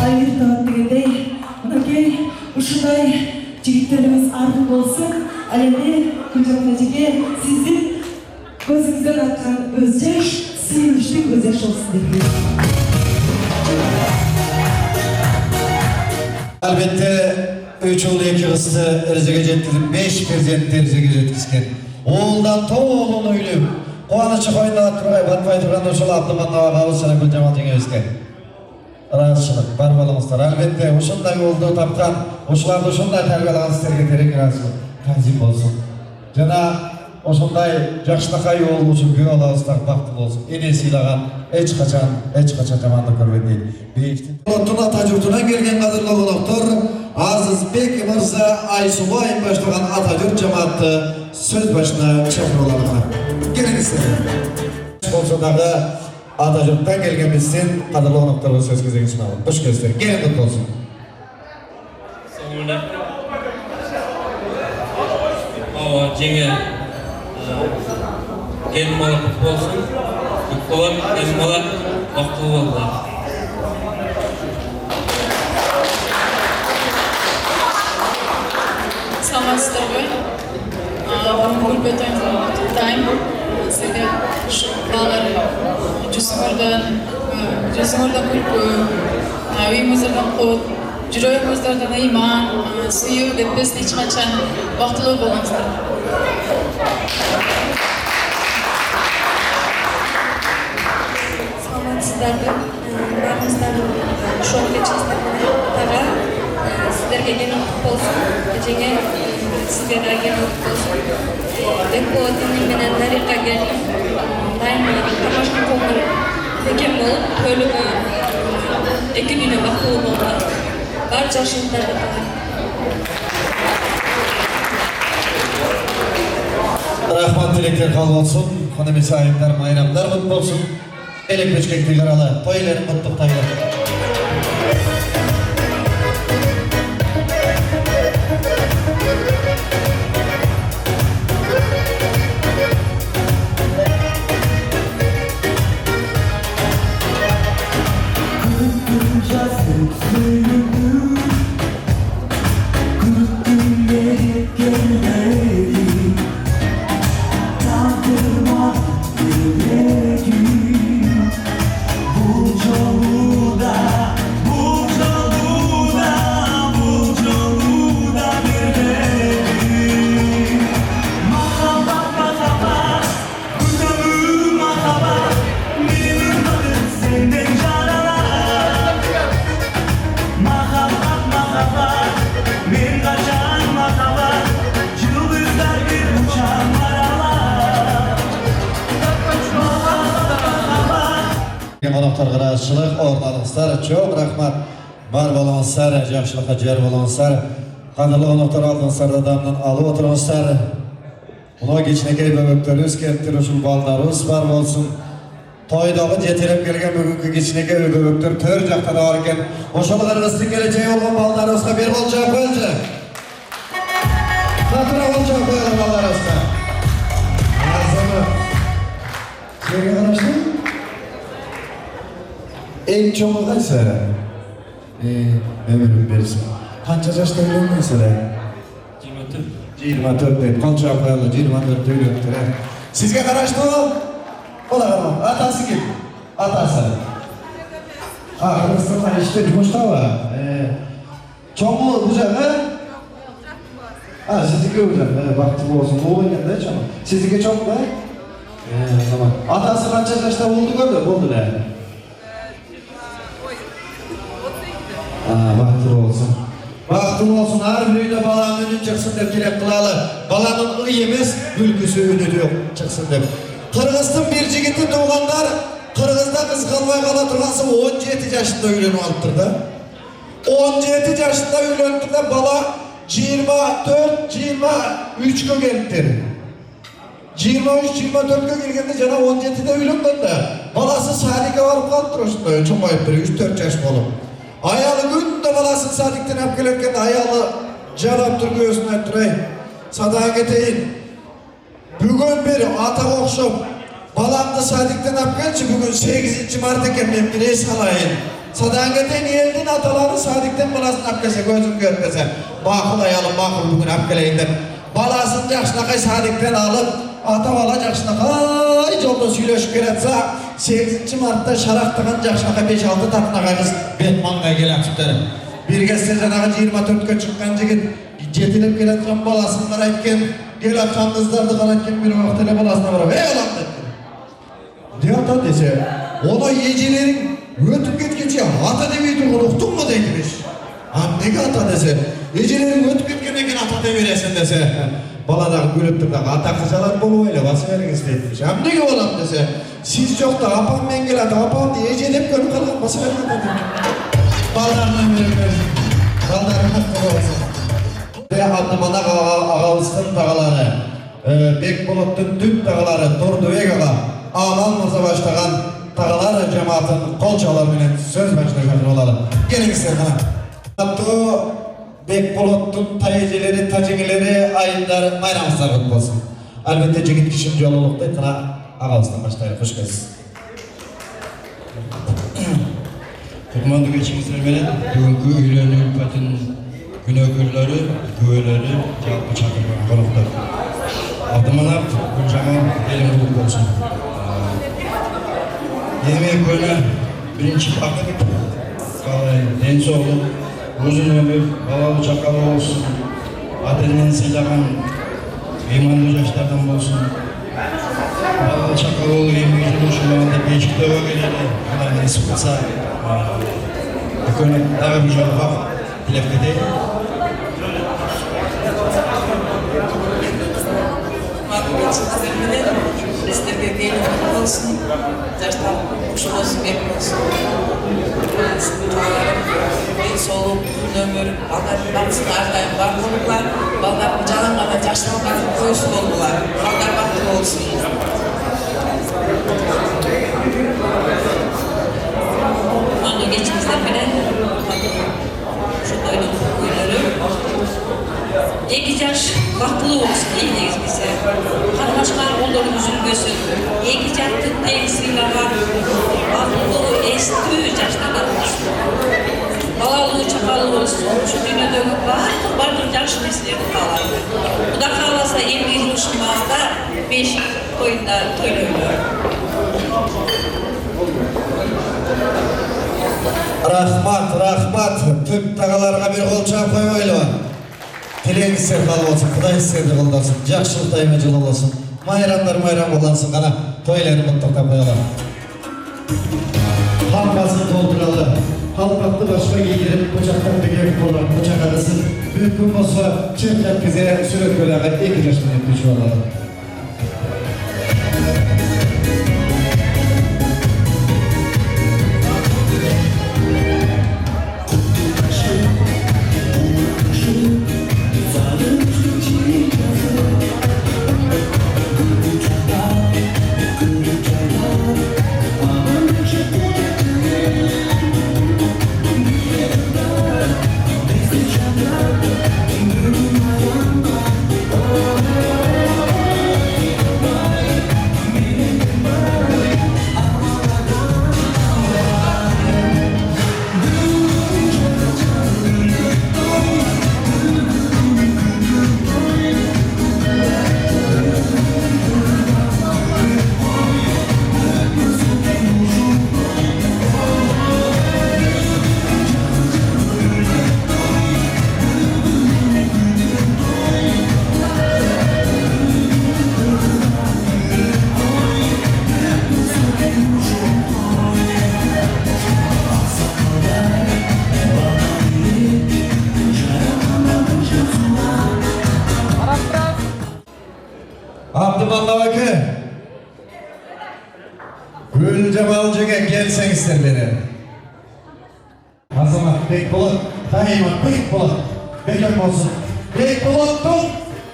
Ayırtan degендей, мынакей ушундай жигиттерибиz ардын болсун. Ал эми Гүлжамал эжеге сиздин Көзіңізден атқан көз жаш, сүйініштен көз жаш olsun деп. Elbette 3 oğlu 2 kızı erzege жеткізіп, 5 перзентті erzege жеткізген. Оğuldan тоғылын үйліп, қуанышы қойнына тұрғай батпай тұрған ошыл Абдыманова қабылсына Гүлжамал жеңебізге. Разышылық, бар болыңыздар. Әлбетте, ошындай оğulды тапқан, ошыларды ошындай тәрбиелаған сіздерге терең разышылық. Тазим болсын. Жана ошындай жақшылықай оğul үшін көй алағыздар бақты болсын. Ене сыйлаған, ешқачан жамандық көрген дейді. Тұна тажұртынан келген қадырлы қонақтар, Азызбек Мырза Айсулайын баштаған Атажұрт жамаатты сөз башына шақыруларына. Келіңіздер. Болсадағы Атажұрттан келгенімізден қадырлы қонақтарға сөз кезегін сынауын. Бұш көздер, келін құт болсын. Соңында ауа жеңе келін бала құт болсын. Құт болады, келін бала бақытты болды. Саламатсыздар ғой? Гүлбетайын құттықтаймын. Сізге балалар жүзіңіздің күлкі, үйіңіздердің құт, жүрегіңіздердің иман, сүйу кетпесін ешқашан бақытлы болыңыздар. Саламатсыздар ғой? Бәріңіздер шоу кешіңіздер сіздерге келін құт болсын, жеңе сіздерге келін құт болсын. Бекболаттың менен Дариқа келдім. Дайын тамашқа қоңыр текен болып, төлімі 2 күні бақылы болды. Бар жақшылықтарды қалай. Рахмат тілектер қалып olsun. Қонымен сайымдар, майрамдар құт болсын. Елек бөшкекті қаралы, тойларын құттықтайлар. Qonaqlarga razışılıq, ornalığınızlar, çok rahmat. Var bolağınızlar, yaxşılıqqa cer bolağınızlar. Qadırlı qonaqlar aldığınızlar adamdan alıp oturağınızlar. Buna geçinekey böbökleriniz kenttir, usul baldarınız var olsun. Toydağı jetelep kelgen bugünkü geçinekey böbökler tör jakta da var eken. Oşalıqlarınızın geleceği olgan baldarınızga bir bolacak koyunca. Satıra bolacak koyalım baldarınızga. Ağzını. Şerge qaraştın? En çoğu kaçsa? Ömrüm birisi. Kança yaşta öğrenmeyin sana? 24 deyip, konça koyalım, 24 öğrendir. Sizge karaştı o? O da karamam. Atası kim? Atası. Kırgızstan'da işte Cumhurbaşkanı var. Çoğu güzel ha? Sizge güzel, vakti olsun. O oynayın da çoğu. Sizge çok da? Tamam. Atası kança yaşta oldu gördü? Oldu da. Vakti olsun. Vakti olsun, her birine balanın önün çıksın dep kelep kılalı. Balanın ıy emes, ülküsü önü yok çıksın dep. Kırgız'tın bir jigiti doğanlar, Kırgız'da kız kalmay kala turgansı 17 yaşında öyleni alıptır da. 17 yaşında öylenidir de bala 24-23 geliptir. 23-24 gelgende cana 17'de öylenidir de. Balası Sadik'e varıp kalıptır oşunda, çok ayıptır, 3-4 yaş olup. Ayalı günde balasın Sadik'ten hep gelirken ayalı canap dur göğsüne duray. Sadağa geteyin. Bugün bir ata okşup balamda Sadik'ten hep gelçi bugün 8. Mart eken ben bir es alayın. Sadağa geteyin eldin ataları Sadik'ten balasın hep gelse gözüm görmese. Bakıl ayalım bakıl bugün hep geleyindir. Balasın yaşına kay Sadik'ten alıp ata bala yaşına kay. жолда сүйлөшүп келатса 8 мартта шарактаган жакшака 5-6 татынага кыз бет маңга келатыптыр. Бир кезде жанагы 24-кө чыккан жигит жетилеп келаткан баласын карайт экен, кел аткан кыздарды карайт экен, бир убакта эле баласына барып, "Эй балам" депти. "Де ата" десе, "Оны эжелериң өтүп кеткенче ата демей турган уктуңбу" дейт. "Неге ата" десе, "Эжелериң өтүп кеткенден кийин ата дей бересиң" десе, бала дагы күлүп туруп дагы "Ата кыжалат болуп эле баса бериңиз" дейт. "Эмнеге балам" десе, "Сиз жокта апам менен келат, апамды эжелеп көрүп калган баса бериңиз" дейт. Балдарына берип берсин. Балдарына болсун. Атымана агабыздын тагалары, Бекболоттун түп тагалары Тордубек ага, Аман Мырза баштаган тагалар жамаатын кол чалуу менен сөз башташат болалы. Келиңиздер кана. Аттуу Бекболоттун тайжелери, тажигелери, айындары майрамыңыздар кут болсун. Албетте жигит кишим жолулукта кана агабыздан баштайлы. Кош келипсиз. Кутмандуу кечиңиздер менен бүгүнкү үйлөнүү патын күнөөкөрлөрү, күбөлөрү, жалпы чакырылган коноктор. Абдыманап Гүлжамал элим кулуп болсун. Эми экөөнө биринчи бакыт, ден соолук, узун өмүр, балалуу чакалуу болсун. Ата-энени сыйлаган ыймандуу жаштардан болсун. Балалуу чакалуу эмгек жумушунда бешиктөөгө келели, мына несип кылса, экөөнө дагы бир жолу бак тілеп кетейін. Сіздер менен сіздерге келіп болсын, жаштар құш болсын, бек болсын. Сіздің қаларым, ден соолук, uzun өмір, балдардың бақсыны әрдайым бар болулар, балдардың жаланғана жашылған көйсі болулар, балдар бақыты болсын. Маңы кечіңіздер менен тойдың күйлері екі жаш бақылы болсын дейін негізгісі. Қармашқан қолдарын үзілгесін, екі жақтың тең сыйлаған бақылы есті жаштардан болсын. Балалуу чакалуу болсын, ушу дүйнөдөгү бардык жакшы нерселерди каалайм. Кудай кааласа эмгек жумушун багында бешик тойунда тойлойлор. Рахмат. Түп тагаларга бир кол чаап койбойлу. Тилегиңиздер кабыл болсун, Кудай сиздерди колдосун, жакшылык дайыма жылуу болсун. Майрамдар майрам болсун, кана тойлорду токтоп коелу. Хаммасын толтуралы. Халпакты башка кийдирип, бычактан тегеп болгон бычак агасын бүткүн болсо чөптөп кизе сүрөткөлөгө 2 жаш менен түшүп алалы. Gülcemal Cege gelseniz beni. Azamat Bekbolot, daima Bekbolot, bekar olsun. Bekbolot'un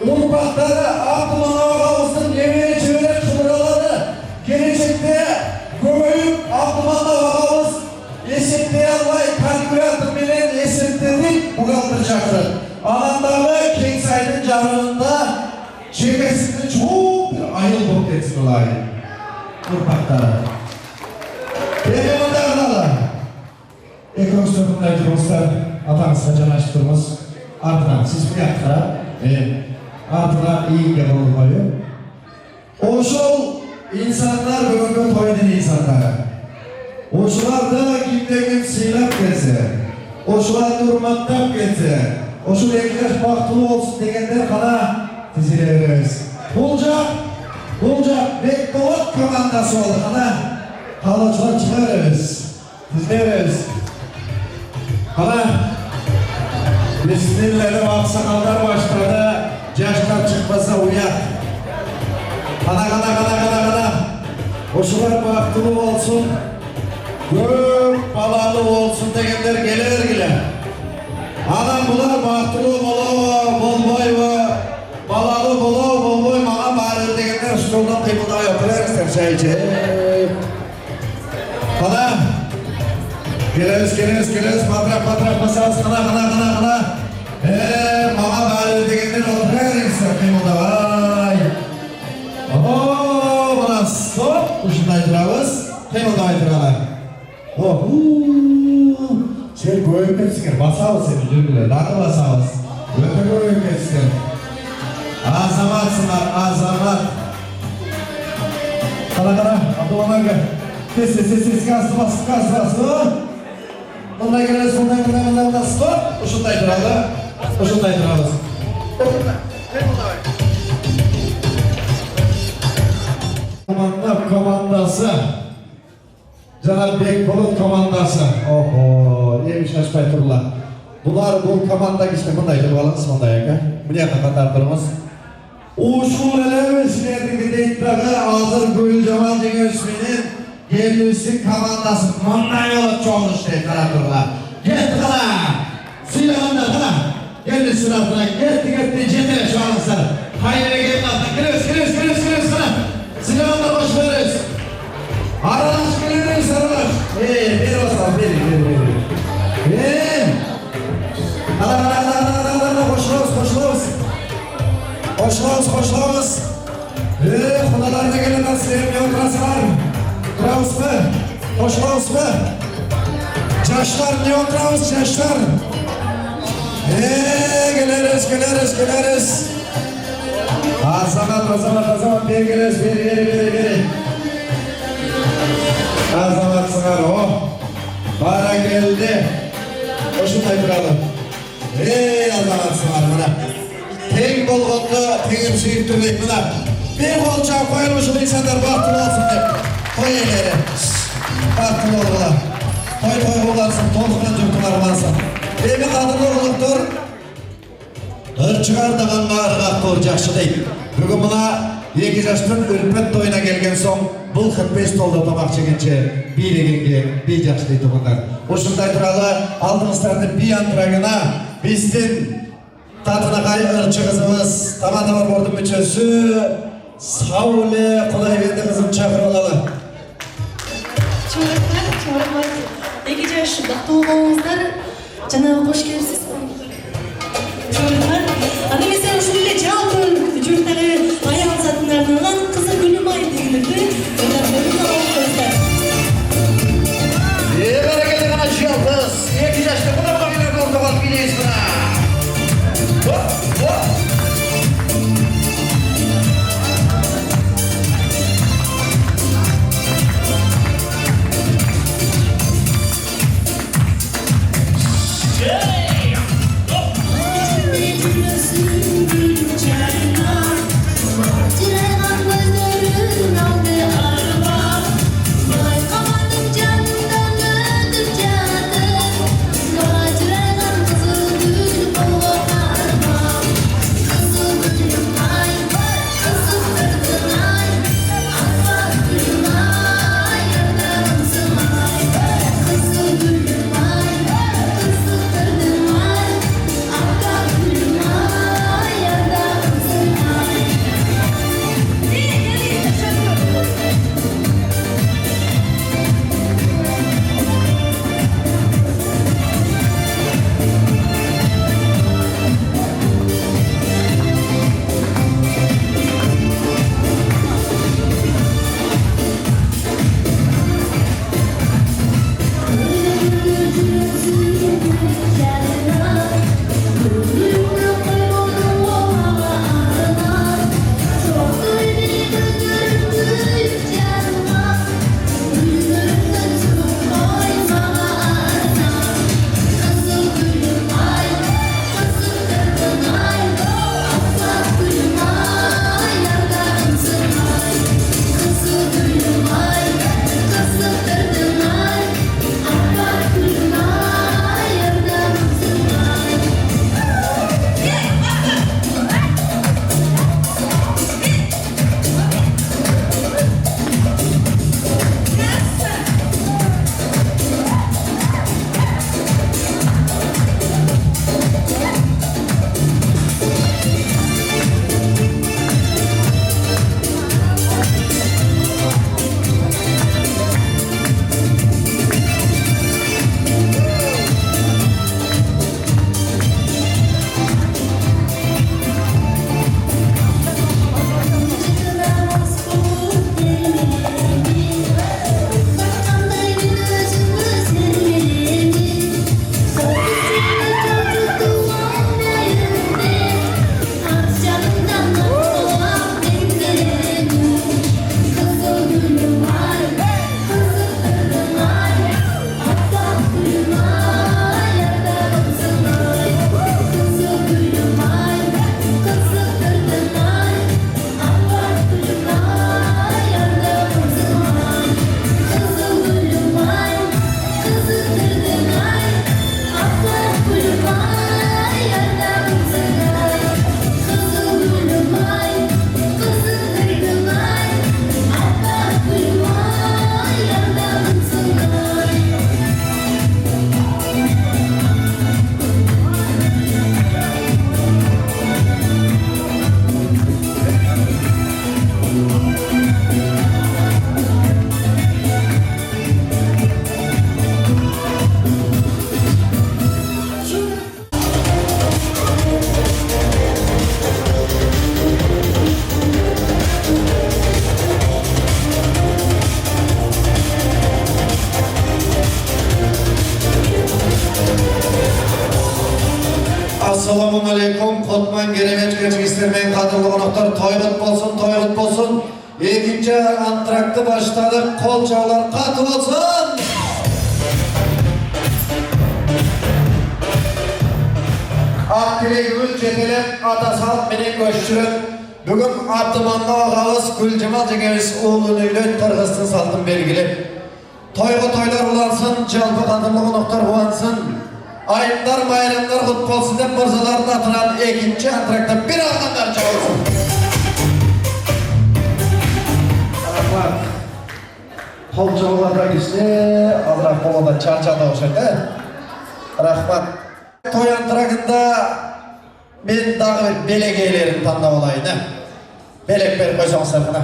ufakları Abdülhan Ağabey'in yemeğini çevirip kıvıraları. Gelecekte gömüyüp Abdülhan Ağabey'in esetliğe alay kalkülatör bilen esetledik bukaltıracaktır. Anandalı Kingside'ın canında çevresinde çok bir ayıl boktetsin olayı. Ufakları. Beni onlarla ekonomistler dostlar atanızla canaştırmamız ardından siz bir yakara ardına iyi yapılmayı. Oşul insanlar бүгінгі тойдың insanları. Ошыларды кимдеген сыйлап келсе, ошыларды урматтап келсе, ошыл екілер бақтылы болсын дегендер қана тізелеріңіз. Бұл жақ Бекболат командасы болды қана қалаушылар шығарыңыз, тізелеріңіз. Қана бісмилләді ақсақалдар баштады, жаштар шықпаса ұят. Қана. Ошылар бақтылы болсын, көп балалы болсын дегендер келер. Адам бұлар бақтылы болбай, балалы болбай, маған бары дегендер столдан қимылдай отырарыңыздар, шай ішіп. Қана, келес, матрап басамыз, қана. Маған бары дегендер отырарыңыздар, қимылдай. Мына стоп, ұшындай тұрамыз, қимылдай тұралар. Сен көйіп кетсіңер, басауыз сені жүргілер, дағы басауыз. Өте көйіп кетсіңер. Азаматсыңар, азамат. Қара, Абдуаманға. Тез, газ бас. Мұндай келес, мұндай, стоп. Ұшындай тұралар. Командасы. Жанар Бекболат командасы. Еміш ашпай тұрла. Бұл команда кешті мұндай жүріп алыңыз, мұндай екі. Мұне қатар тұрыңыз. Ушыл әлемі сілердің дейттігі азыр көйіл жаман деген үсменен келмесін командасы мұндай олат жоғын үште қара тұрла. Кетті қала! Сыйлағанда қала! Келді сұратына, кетті, жетері жоғыныздар. Қайдері келді алтын, келес қала! Сыйлағанда қош беріз! Аралаш келеріңіз, аралаш! Бері басал, бері. Қошылауыз. Құдаларына келетін сілеріне отырасылар. Тұрауыз бі? Қошылауыз бі? Жаштар, не отырауыз, жаштар? Келеріз. Азамат, бері келес, бері. Азамат сыңар, бара келді. Ошындай тұрады. Азамат сыңар, мұна. Тең болғанды, теңім сүйіктірлік мұна. Bir қол жақ қойын ұшыл инсандар бақтылы олсын деп. Той елері. Бақтылы олғыла. Той болғансын, толықпен жүртілер болғансын. Бейбі қадырлы ұлықтыр. Шығардығанға ырғақ қор жақшы дейді. Бүгін мұна 2 жастың үлпет тойына келген соң бұл 45 толды тамақ жегенше билегенге бей жақшы дейді тұғындар. Осындай туралы алдыңыздарды би антырағына біздің татынағай ұрчы қызымыз, тамадамар бордың мүшесі Сауле Құдайберді қызым шақырып алалы. Чоғырмай, 2 жашы бақты болғаныңыздар, жаңағы қош келіпсіз. Аны mesela şöyle çaldı, çocukları ayağı satınlarından kısa gülüm ayı degilirdi. Öğretmenimle olmazlar. Bereketli kana şiyaltız. 2 yaşta buna bakılar orta bak bileyiz buna. Assalamualaikum. Kutman Geremet geçmişlermen kadırlı konuklar toygut bolsun. Ekinci antraktı başladık. Kol çağlar katı olsun. Aktilegimiz çetelep atasal menen göççülük. Bugün Abdımanda ağabız Gülcemal Cengemiz oğlunu öyle Kırgızsın saltın belgilep. Toylar ulansın, jalpı kadırlı konuklar uvansın. Ayımlar, bayramlar kutlu olsun dep mırzalarını atıran ekinci antrakta bir ağlanlar çağırsın. Rahmat. Kol çağılarda gizli, Allah kolada çarçada olsaydı. Rahmat. Toy antrakında ben dağı bir belek eylerim tanda olayını. Belek bir koysan sırgına.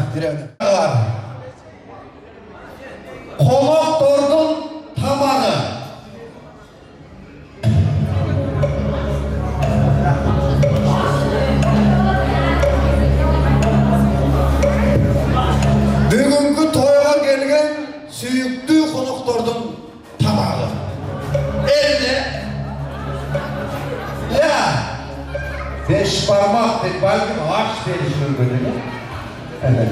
Var. Kolok dordun tamağı. Bugünkü toyga gelgen süyüktü konuktordun tamağı. Elde ya beş parmak bir balkın ağaç verişir bölümü. Evet.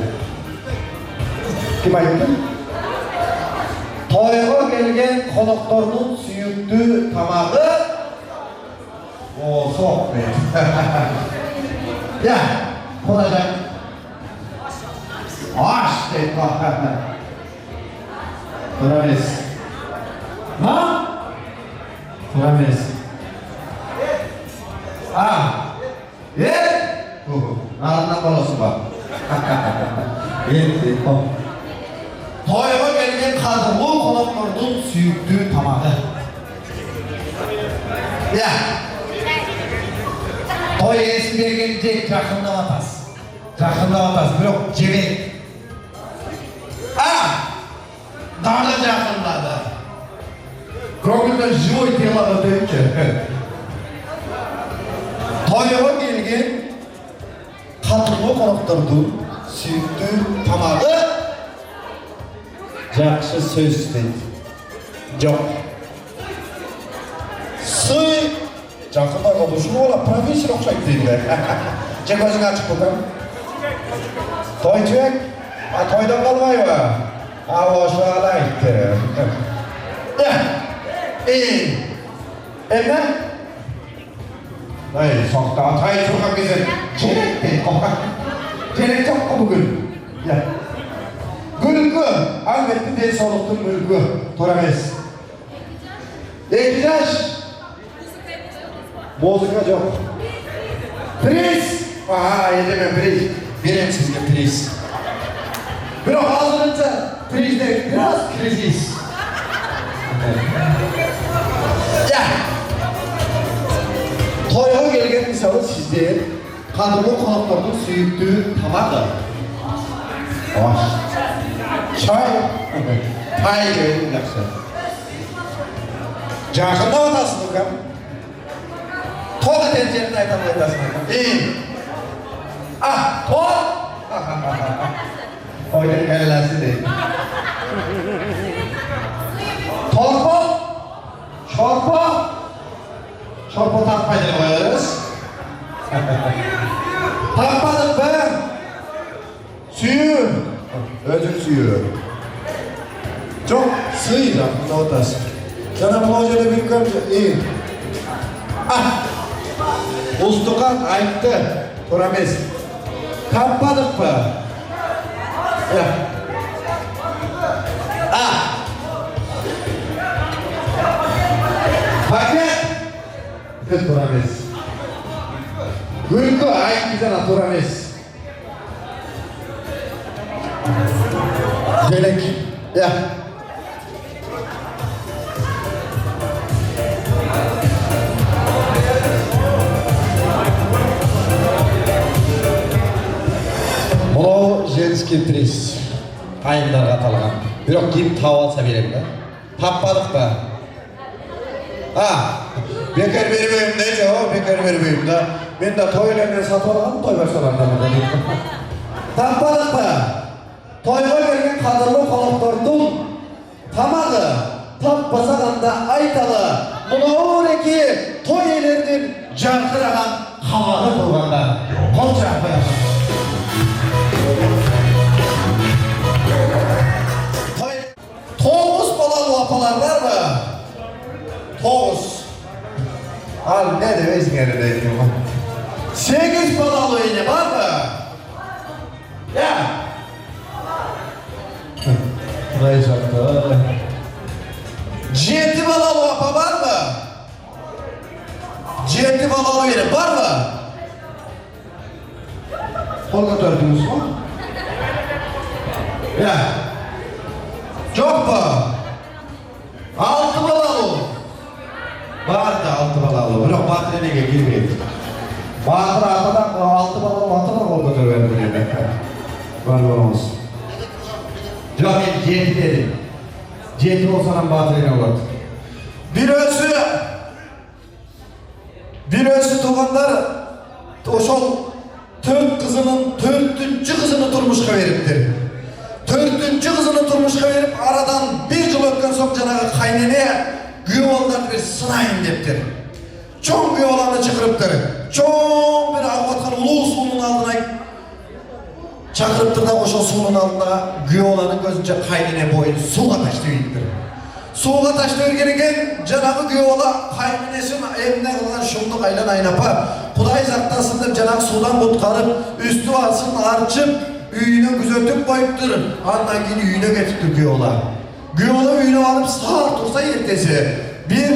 Kim ayırdı? Toyga gelgen konuktordun süyüktü tamağı. O sok be. Ya konacak. Ağaç deyip bakarlar. Turabiz. Ha? Turabiz. Ha? Ye? Ağzından balası bak. Yetti. Toyga gelgen kadırlı konuklardın süyüktüğü tamağı. Ya. Toy esmergen tek yakında vatas. Yakında vatas. Yok cevek. Dağda yakınladı. Krogunda живой telalı deyip ki. Toyga gelgen kadırlı konuklardın süyüktüğü tamağı. Жақсы сөз дейді. Жоқ. Сый жақында болушы ола профессор ұқсайды дейді. Жек өзің ашып болдым. Тойчек, тойдан қалмай ба? Осы алайды. Emre? Ey, soğukta atayı çok güzel. Çeyrek değil, kokak. Çeyrek çok mu bugün? Ya. Gülgü, elbette den soluktun gülgü, Turabiz. Ekiraş. Muzika yok. Priz. Aha, edemem priz. Verem sizge priz. Biraz hazırlıkta prizde biraz kriziz. Ya. Toyga gelgen misalı sizde kadırlı konuklarının süyüktüğü tamağı. Hoş. Çay. Tay gelin yaksa. Жақында отасың ұрқам. Тоғы тентерін айтасың ұрқам. Тоқ! Ойдың кәлеләсі дейді. Торпо! Шорпо! Шорпо таппайды қойырыз. Таппадық бәр! Сүйір! Өзің сүйір. Жоқ, сый жақында отасың. Sana bu hocada bir kömce, Ustukan ayıttı, Turabiz. Tapmadık mı? Ya. Paket. Kız Turabiz. Gülkü ayıttı sana Turabiz. Gelek. Ya. Бұл женский приз. Айымдарға аталған. Бірақ киіп тауып алса берем да. Таппадық па? Бекер бермеймін де, жоқ, бекер бермеймін да. Мен де тойлармен сатып алған, той баршалардан. Таппадық па? Тойға келген қадырлы қонақтардың тамағы таппасағанда айталы. Мұны ореке той елердің жарқыраған қаланы болғанда қол жағып тоғыз балалы апалар бар ма? Тоғыз. Ал не де өзіңері дейін ғой. 8 балалы үйне бар ма? Я? Құдай жақты. 7 балалы апа бар ма? 7 балалы үйне бар ма? Қолға төрдіңіз ғой? Я? Жоқ па? 6 балалы. Бар да 6 балалы. Бірақ батыр енеге келмейді. Батыр атадан 6 балалы атадан қолға төрдіңіз. Бар болыңыз. Жоқ, мен 7 дедім. 7 болсанан батыр ене болады. Bir ölsü tuğanlar oşol 4 kızının 4-cü kızını turmuşka veriptir. 4-cü kızını turmuşka verip aradan 1 yıl ötken soň janağı kaynene güýe boldan bir sınayın deptir. Çoň güýe bolandy çykyrypdyr. Çoň bir agwatkan ulug suwunun aldyna çakyrypdyr da oşol suwunun aldyna güýe bolanyň gözünçe kaynene boyun suwga taşlaýdyr. Suwga taşlaýarken janağı güýe bola kaynenesin evine kılgan şumluk aylan aynapa Kuday zaktasın dep janağı suwdan gutkaryp üstü asyn arçyp üýüne güzötüp koyupdyr. Andan keyin üýüne getipdir güýe bola. Güýe bola üýüne alıp saat tursa ertesi bir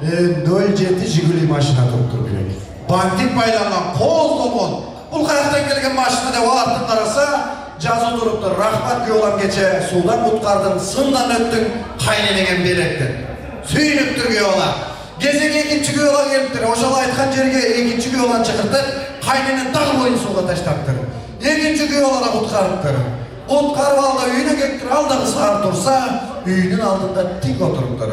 07 Jiguli maşina turupdyr bilek. Bantik baylangan koz tomon. Bul kayaktan kelgen maşina dep alartyp karasa жазу turupdyr. Rahmat güýe bolam geçe suwdan gutkardym, sından öttüň, kaynenegen berekdir. Süýnüpdir güýe bola. Gezek ekinci güýe bola gelipdir. Oşal aytkan jerge ekinci güýe bolany çykyrtyp, kaynenen dağı boyun suwga taşlapdyr. Ekinci güýe bola gutkarypdyr. Gutkaryp alda üýüne gektir, aldaky saat tursa, üýünün aldynda tik oturupdyr.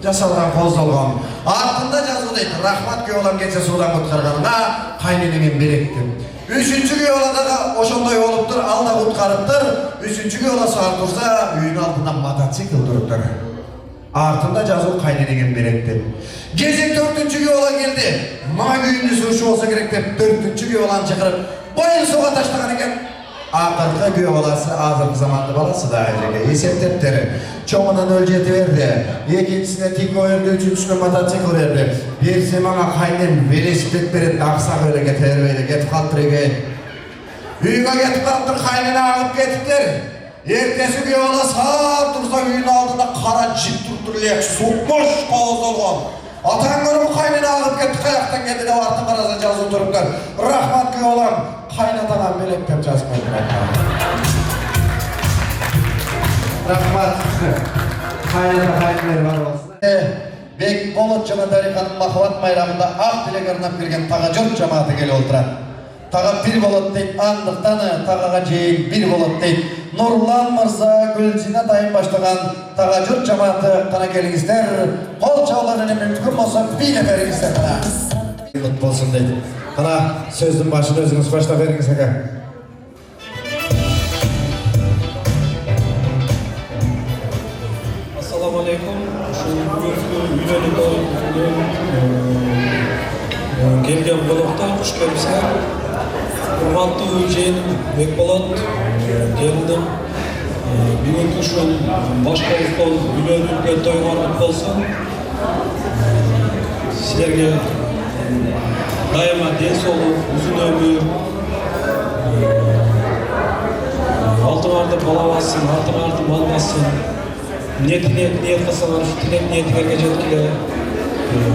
Jasalgan kozdolgon. Artynda жазуу deyt, rahmat güýe bolam geçe suwdan gutkarganyna kaynenegen berekdir. 3-cü güýe bolada da oşondoy bolupdyr, alda gutkarypdyr. 3-cü güýe bola saat tursa, üýünün aldynda mototsikl durupdyr. Artında жазуу kaynenegen berekdir. Gezek 4-cü güýe bola geldi. Maňa güýünü sürüşü bolsa gerek dep 4-cü güýe bolany çykyryp boyun suwga taşlagan eken. Akırkı güýe bolası azırkı zamanlı balası da ejege eseptepdir. Çoňundan öljeti berdi. Ekinçisine tik berdi, üçüncüsine mototsikl berdi. Berse maňa kaynen velosiped berip aksak öyle getirmeydi. Getip kalpdyr ege. Üýge getip kalpdyr, kaynene agyp ketipdir. Ertesi güýe bola saat tursa üýünün aldynda kara jip turupdyr, sukmoş kozdolgon. Atan görüp kaynene agyp ketdi, kayaktan geldi de arty karasa жазуу turupdyr. Rahmat güýe bolam, kaynatadan belek dep жазıp koydular. Rahmat. Kaynata kaynenleri var bolsun. Bek Bolot jana tarikanyň mahabat bayramynda ak dilek arnap kelgen Tagajurt jamaаты kelip olturat. Taga bir bolot deyip, andyktan tagaga jeyin bir bolot deyip. Nurlan Mırza, Gülzina dayım başlagan Tagajurt jamaаты kana keliňizler. Kol çağlarını mümkün bolsa bir neferingizler kana. Kut bolsun deydi. Kana sözdün başını özünüz başla beriňiz aka. Assalamu alaikum. Gelgen bolokta hoş gelipsiler. Urmаттуу jenim Bekbolot, geldim. Bugünkü uşul başkalıktan ülönüge toygarlyk bolsun. Sizlerge daima den soğuk, uzun ömür, altınardı balamasın, altınardı malmasın. Ne tilek niyet kılsalar, şu tilek niyetlerge jetkile.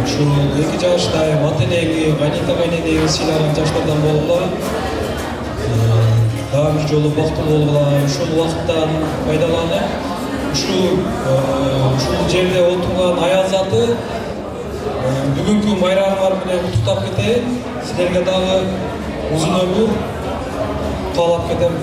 Şu 2 yaşday, matenegi, gaynita gaynenegi silaran yaşlardan boluplar. Daha bir jolu baktıl boluplar, şol wagtdan faydalanyp, şu jerde oturgan ayal zаты bugünkü bayramlar bilen tutup keteyin. Sizlerge dagı uzun ömür talap ketem.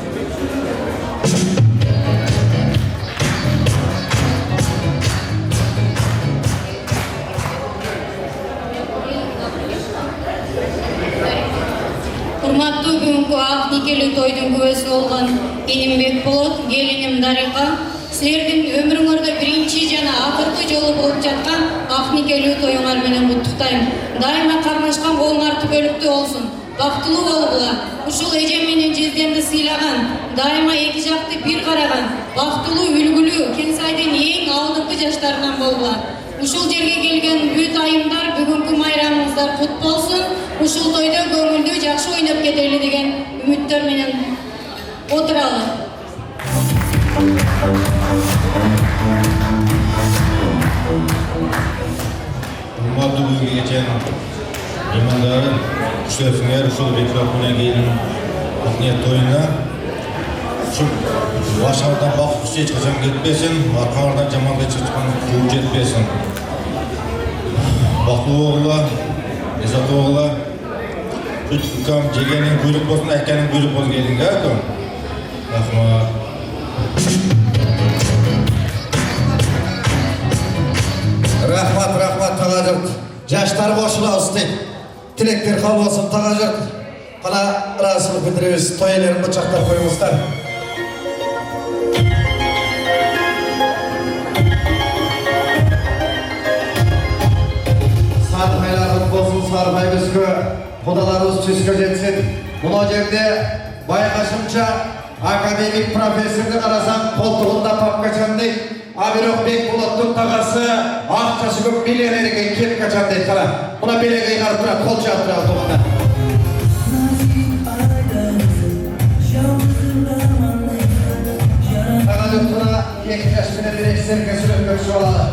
Урматтуу бүгүнкү ак никелүү тойдун күбөсү болгон келин Бекболот, келиним Дарика, Силердин өмүрүңөрдө биринчи жана акыркы жолу болуп жаткан ак никелүү тоюңар менен куттуктайм. Дайыма кармашкан колуңар түбөлүктүү болсун. Бактылуу болгула. Ушул эже менен жездемди сыйлаган, дайыма эки жакты бир караган, бактылуу, үлгүлүү, Кеңсайдын эң алдыңкы жаштарынан болгула. Ушул жерге келген бүт айымдар бүгүнкү майрамыңыздар кут болсун. Ушул тойдо көңүлдүү жакшы ойноп кетели деген үмүттөр менен отуралы. Урматтуу бүгүнкү кеченин меймандары, күчтөсүңөр ушул бекзат менен келин ниет тоюна ушу башыңардан бакыт эч качан кетпесин, аркаңардан жаман чычкан кууп жетпесин. Бактылуу болгула, эзаттуу болгула. Үткам жегенин буйрук болсун, айканын буйрук болсун келинге. Рахмат. Рахмат, Тагажырт. Жаштар кошулабыз дейт. Тилектер кабыл болсун, Тагажырт. Кана ыраазычылык билдиребиз. Той ээлерин бычактап коюңуздар. Сарбайларыбыз болсун, сарбайбызгө, кудаларыбыз түскө жетсин. Мына жерде байкашымча академик профессорду карасаң, колтугунда папкачан дейт. А бирок Бекболоттун тагасы акчасы көп миллионер экен, кепкачан дейт. Кара, мына белегей карап турат, кол чаап турат туманда. Тагажыртына 2 жаш менен бир серке сүрөткөрүшүп алалы.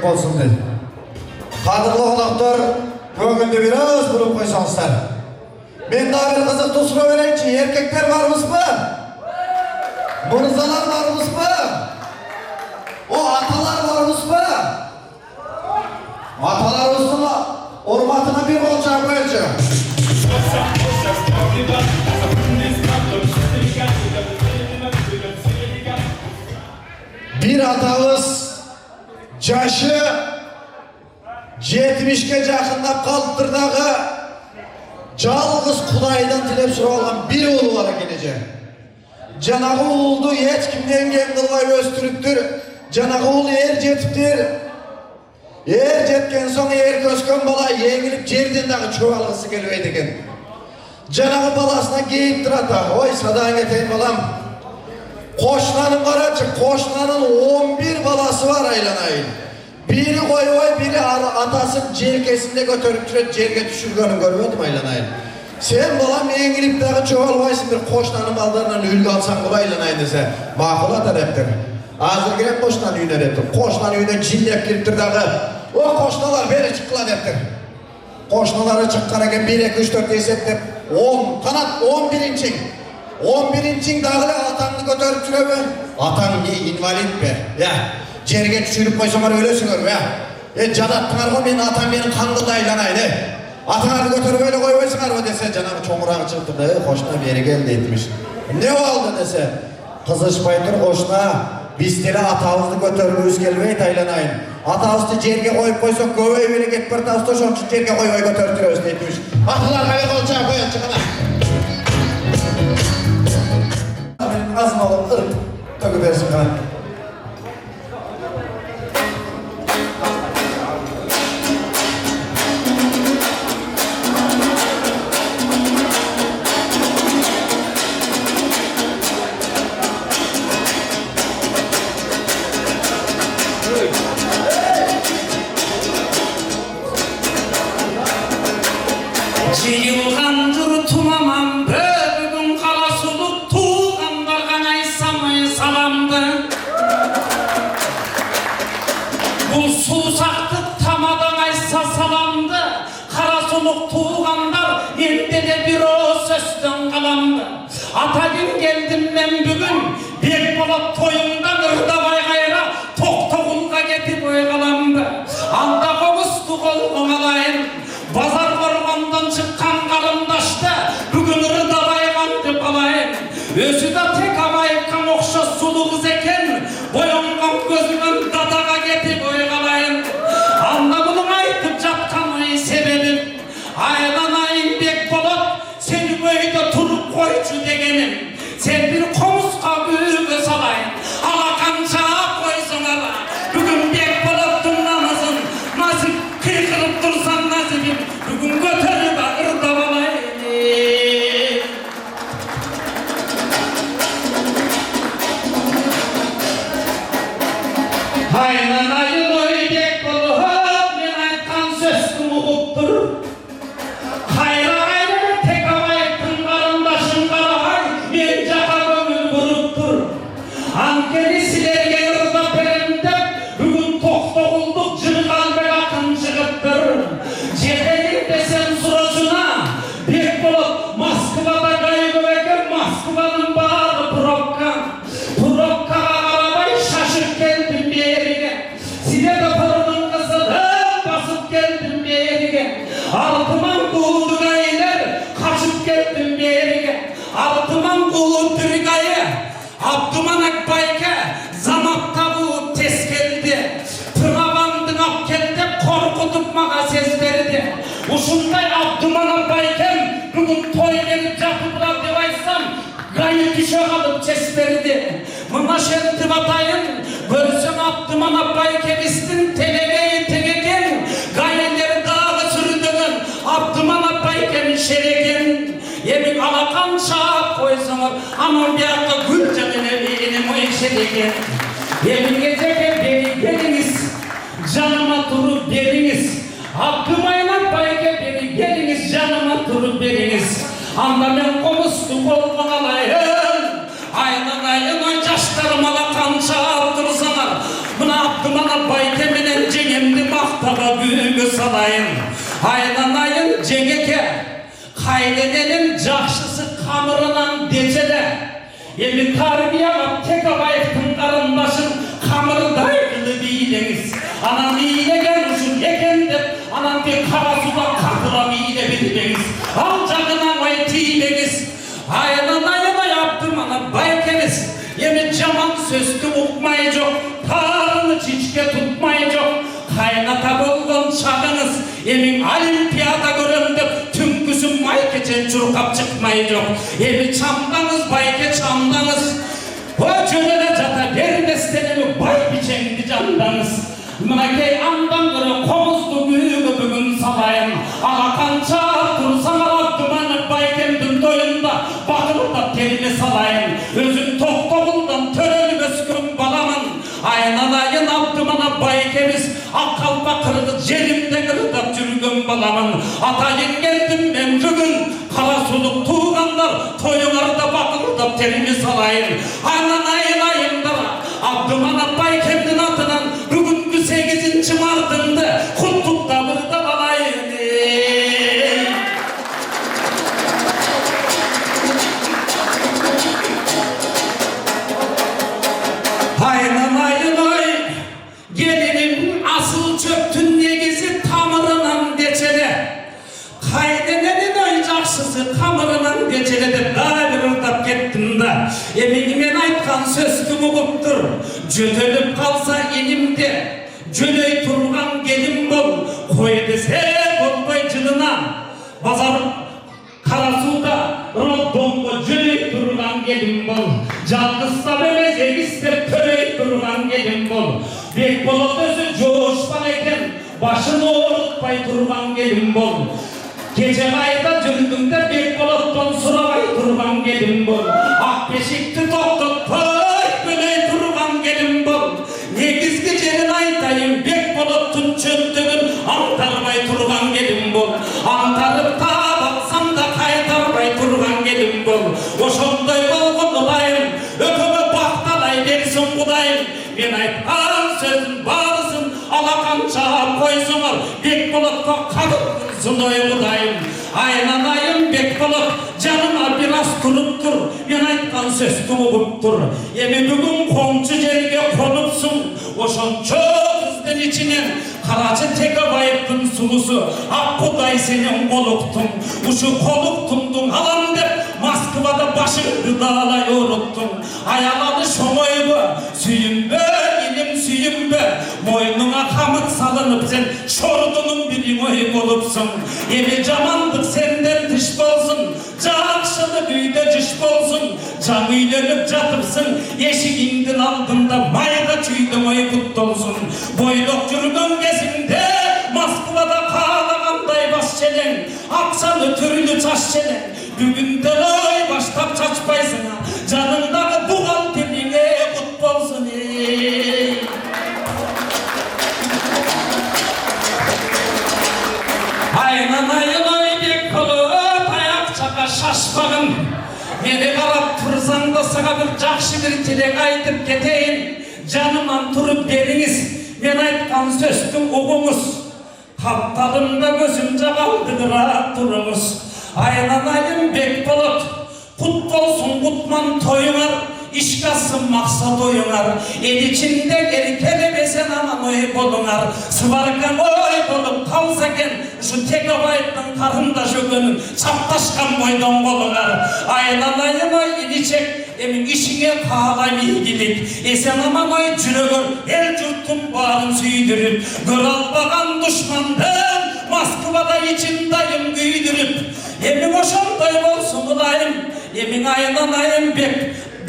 Olsun dedi. Kadırlı konaklar köngülde biraz vurup koysanslar. Ben daha bir kızık tusura vereyim ki erkekler varmış mı? Mırzalar varmış mı? O atalar varmış mı? Atalar olsun ormatına bir bolçak koyacağım. Bir atamız Jaşı 70'ge jakındap kalıptır dağı жалғыз Құдайдан тілеп сұралған bir oğlu var gelecek. Janağı oğuldu hiç kimden kem kılbay östürüptür. Janağı oğlu jetiptir. Jetken soň kösken bala yengilip жерден dağı çoğalgısı kelbeydi eken. Janağı balasına geyip turata. Oy sadaň eteyin balam. Koşnanın karaçı, koşnanın 11 balası var aylanayın. Biri koy, biri atasın jelkesinde götürüp türet jerge düşürgönü görmedim aylanayın. Sen balam eğilip dağı çoğalbaysın bir koşnanın ballarından ülgü alsan kula aylanayın dese. Makul atar heptir. Azır girek koşnan üyüne heptir. Koşnan üyüne cinlep giriptir dağı. O koşnalar beri çıkılan heptir. Koşnaları çıkkana eken 1, 2, 3, 4 eseptip 10, kanat 11'incin. 11'incin dağılı atanını götürüp türebe. Atan invalid be. Ya. Jerge düşürüp koysalar ölesiniz be. Jadattыңар go men atam menin kangılda aylanaydı. Ataňardy götürüp öyle koybaysыңar mı dese janağı çoňuragy çykdy, koşna beri gel deytmiş. Ne oldu dese? Kızışpay tur koşna, biz tele atabızdy götürübüz kelbeyt aylanayın. Atabızdy jerge koyup koysak köbey bile ketip bartabızda şoň üçin jerge koyup götürüp türebüz deytmiş. Atlar kayı kolçağa koyan çıkana. Benim azım oğlum ırk tökü versin kana. жиылған жұртым аман бүгін қара сұлық туғандарға айтсам саламды бұл сусақты тамадан айтса саламды қара сұлық туғандар енді де бір сөзден қаламды ата күн келдім мен бүгін бек болып тойымдан ырдабай қайра тоқтоғұлға кетіп ойғаламды анда қоғысты қолғын алайын базар қорғандан шыққан қарындашты бүгін ырдабай қантып алайын өзі да тек абайқан оқшас сұлу қыз екен боянған көзімен дадаға кетіп ойғалайын анда бұның айтып жатқан ой себебім айланайын бек болып сенің өйде тұрып қойшы дегенім сен бір қомысқа бүге салайын алақанша қойсың ала бүгін бек болыптың намазын насip қиқырып тұрсаң насибім бүгін көтеріп ырдап алайын айланайын ой бек болып мен айтқан сөзді ұғып тұр Анкені сілерге ұрдап беремдеп, бүгін тоқтоғылдық жырған бір ақын жығыптыр. Жетейін десен сұрасына, бек болып Москвада қайғы бекер, Москваның бағы пробка. Пробкаға қарабай шашып келдім беріге. Сіледі пырының қызылын басып келдім беріге. Алтыман құлды қайлер, қашып келдім беріге. Алтыман құлды қайы. Abdüman Akbayke zamakta bu tez geldi. Pıravandın apkelde korkutup mağa ses verdi. Uşunday Abdüman Akbaykem bugün toy gelip yapıplar devaysam gayet düşe kalıp ses verdi. Mına şerti batayın görsün Abdüman Akbayke istin tegegen gayeleri dağı sürdüğün Abdüman Akbayke'nin şeregen. Yemin alakan çağ koysanlar aman bir akta gül canın evine o işedeki yemin geceke beni geliniz canıma durup beriniz Abdümayla bayke beni geliniz canıma durup beriniz anda ben komustu kolgun alayım aylanayın o yaşlarım alakan çağ dursalar buna Abdümayla bayke menen cengemdi mahtaba büyüğü salayın aylanayın cengeke Hayledenin жақшысы қамырынан дечелі. Емі тарбияға тек абайықтың қарындашын қамырдай қылы бейлеңіз. Анан ийлеген үшін екен деп, анан тек қара суда қатырам ийле білбеңіз. Ал жағынан ой тийлеңіз. Айланайын Абдымана байкеміз. Емі жаман сөзді ұқмай жоқ, тарыны чичке тұтмай жоқ. Қайната болған шағыңыз, емің олимпиада көрем деп, түнкісін майке чен чұрқап шықмай жоқ. Емі чамдаңыз, байке чамдаңыз. О жөнеле жата берместенемі бай бичеңді жандаңыз. Мынакей андан көрі қомызды күйігі бүгін салайын. Алақанша тұрсаң Абдыман байкемдің тойында бақырдап теріне салайын. Өзін тоқтоғылдан төреліп өскен баламын. Айналайын Абдыман байкеміз аққалпа қырғыз жерімде қырдап жүрген баламын. Атайын келдім мен бүгін қара сұлық туғандар тойыңарда бақырдап теріне салайын. Айналайын Абдыман байкемдің атынан бүгінгі 8-ші мартынды құттықтап ырдап алайын. Айналайын ой, gelinin asıl çöktün negisi tamırından geçeli. Haydenenin oy жақшысы қамырынан geçeli de daha bir ırdap kettim da. Eminime айтқан сөзді ұғып тұр. Жөтеліп қалса енімде, жөлей тұрған келім бол. Қой десе болбай жылына, базар қарасуда роддомға жөлей тұрған келім бол. Жалғызсап емес егістер төрей тұрған келім бол. Бек болып өзі жоғышпан екен, башын орытпай тұрған келім бол. Gece ayda жүрдіңдер бек болыптан сұрабай тұрған келім бол. Ақ бешікті тоқтатпай бөлей тұрған келім бол. Негізгі жерін айтайын бек болыптың чөптігін аңтарбай тұрған келім бол. Аңтарып таба койсоңор Бекболотко кадырсын ойгудайым. Айланайым Бекболот, жаныма бир аз туруп тур, мен айткан сөздү угуп тур. Эми бүгүн коңчу жерге конупсуң, ошончо кыздын ичинен Карачы Текебаевдин сулусу, ак Кудай сенин колуктуң. Ушу колуктуңдун алам деп Москвада башыңды даалай уруттуң. Аяланы шоңойбу, сүйүнбө, илим сүйүнбө. Мойнуңа камыт салынып сен шордунун бириң ой болупсуң. Эми жамандык сенден тыш болсун, жакшылык үйдө жыш болсун. Жан үйлөнүп жатыпсың, эшигиңдин алдында майда чүйдөң ой куттолсун. Бойлоп жүргөн кезиңде Москвада каалагандай баш челең, акчаны түрлү чаш челең. Бүгүндө ой баштап чачпайсың, жаныңдагы бухгалтериңе кут болсун. Айнанайын ой Бекболот, аяк чака шашпагын. Мени карап турсаң да сага бир жакшы бир тилек айтып кетейин. Жаныман туруп бериңиз, мен айткан сөздү угуңуз. Капталымда көзүм жагалдыгыра туруңуз. Айнанайым Бекболот, кут болсун кутман тоюңар, ишке ассын максат оюңар. Эл ичинде эркелебесен анан ой болуңар. Сваркаң ой болуп калса экен, ушу Текебаевдин карындаш өгөнүн чапташкан бойдон болуңар. Айнанайым ой иличек, эми ишиңе каалайм ийгилик. Эсен аман ой жүрөгөр эл журттун баарын сүйдүрүп, көрө албаган душмандын Москвада ичин дайым күйдүрүп. Эми ошондой болсун улайым, эми айнанайым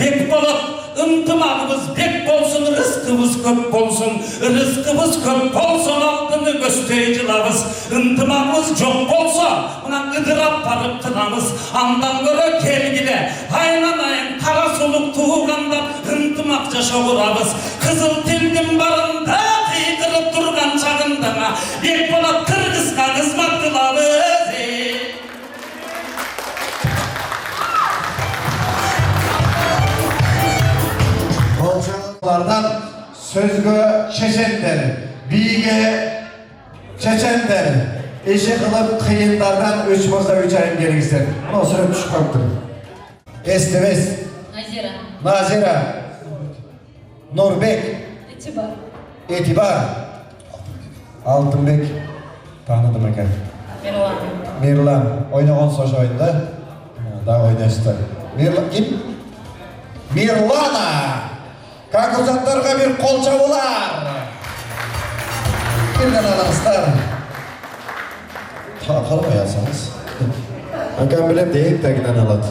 Бекболот, ынтымагыбыз бек болсун, рызкыбыз көп болсун. Рызкыбыз көп болсун, алдыны көздөй жылабыз. Ынтымагыбыз жок болсо, мына ыдырап барып тынабыз. Андан көрө келгиле, айнанайым кара сулук туугандап, ынтымак жашоо курабыз. Кызыл тилдин барында кыйкырып турган чагында Бекболот Кыргызга кызмат кылабыз. Kolçalardan sözgü çeçenler, biige çeçenler, eşi kılıp kıyınlardan 3 boza 3 ayım gelirsen. Bunu sürüp düşüp kalktım. Estivez. Nazira. Nazira. Nurbek. Etibar. Etibar. Altınbek. Tanıdım ekan. Mirlan. Mirlan. Oynagan soş oyunda. Daha oynayıştı. Mirlan kim? Mirlana. Konkursantlarga bir kol çabular. Birden alağızlar. Kalma yazsanız. Hakan bilem deyip de giden aladı.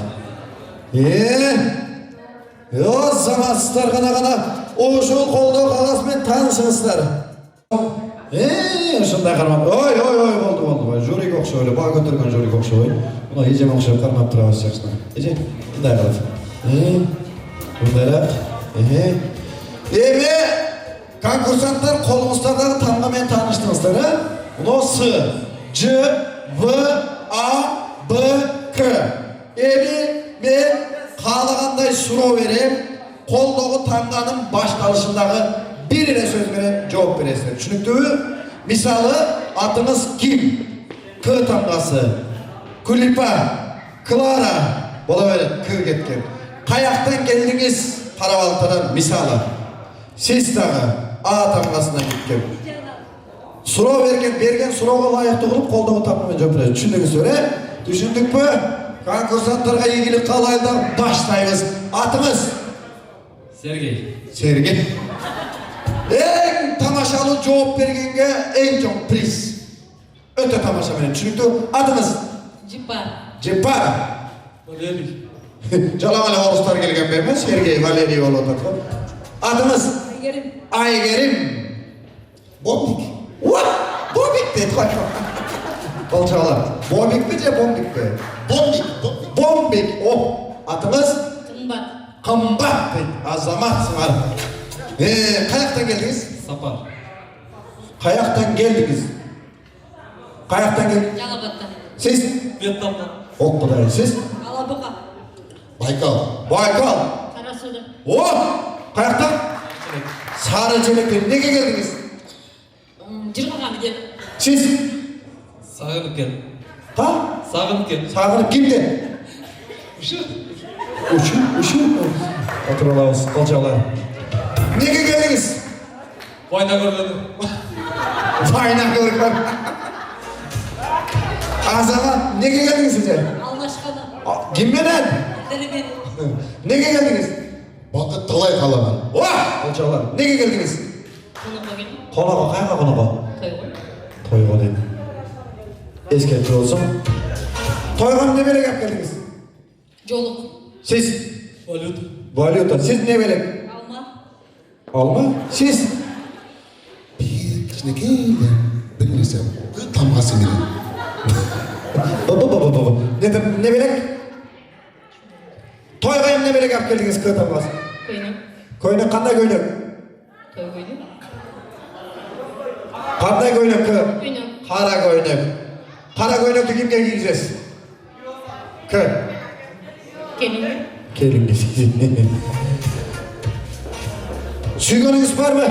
O zamansızlar kana oğuşul kolduğu kalasымен tanışыңыздар. Şunday karmap. Oy oldu. Журик okşoylu. Bağa götürgen Журик okşoy. Buna ecem okşoy karmap durabız yaşına. Ece, bunday kalır. Bundaylar. Emi konkursantlar kolunuzlardan tamamıyla tanıştınızlar. Bunu S, C, V, A, B, K. Emi men kalağanday suro vereyim. Kolduğu tanganın başkalışındağı birine söz vereyim, cevap veresiniz. Düşünüktüğü misalı adınız kim? K tangası, Kulipa, Klara, bola verin, K ketken. Kayaktan geldiniz Karabalta'dan misalı. Siz dağı A tangasından gitken. Suro bergen suroga layıklı kılıp kolduğu tamamıyla cevap veresiniz. Düşündüğünüz söyle. Düşündük mü? Konkursantlarga ilgili kalaydan başlayınız. Atınız? Sergey. En tamaşalı cevap bergenge en çok priz. Öte tamaşa benim. Çünkü adınız? Cipar. Calamale oruslar gelgen bermen. Sergey Valeri oğlu otatkan. Adınız? Aygerim. Bombik. What? Bombik dedi. Kolçalar. Bombik mi diye bombik mi? Bombik. Oh. Adınız? Kımbat. Azamatsın var. Kayaktan geldiniz? Sapar. Kayaktan geldiniz? Жалабатта. Siz? Vietnam'dan. Ok kadar. Siz? Алабуга. Baykal. Карасулу. Oh. Kayaktan? Sarıçelik'ten. Neye geldiniz? Жыргаганы кел. Siz? Сағынып кел. Ha? Сағынып кел. Sağınıp kimdi? Uşu. Otur alavuz, kolçalar. Nege geldiniz? Вайна көргені. Fayna görürler. Azama nege geldiniz size? Alмашкана. Kimden? Деремен. Nege geldiniz? Бақыт талай қалаған. Vah! Kolçalar. Nege geldiniz? Конокко кел. Konağa, kayga konağa? Тойго. Toyga dedi. Eskentli olsun. Toyga ne belek yap geldiniz? Жолук. Siz? Валюта. Valyuta. Siz ne belek? Алма. Alma? Siz? Кішінекей бір нәрсе тамғасы керек. Baba. Ne belek? Toyga ne belek yap geldiniz kıtamaz? Көйнөк. Koynak kanday koynak? Той көйнөк. Kanday koynak kı? Көйнөк. Kara koynak. Kara koynakta kimge giyeceğiz? Kı? Келинге. Gelin siz. Sügününüz var mı?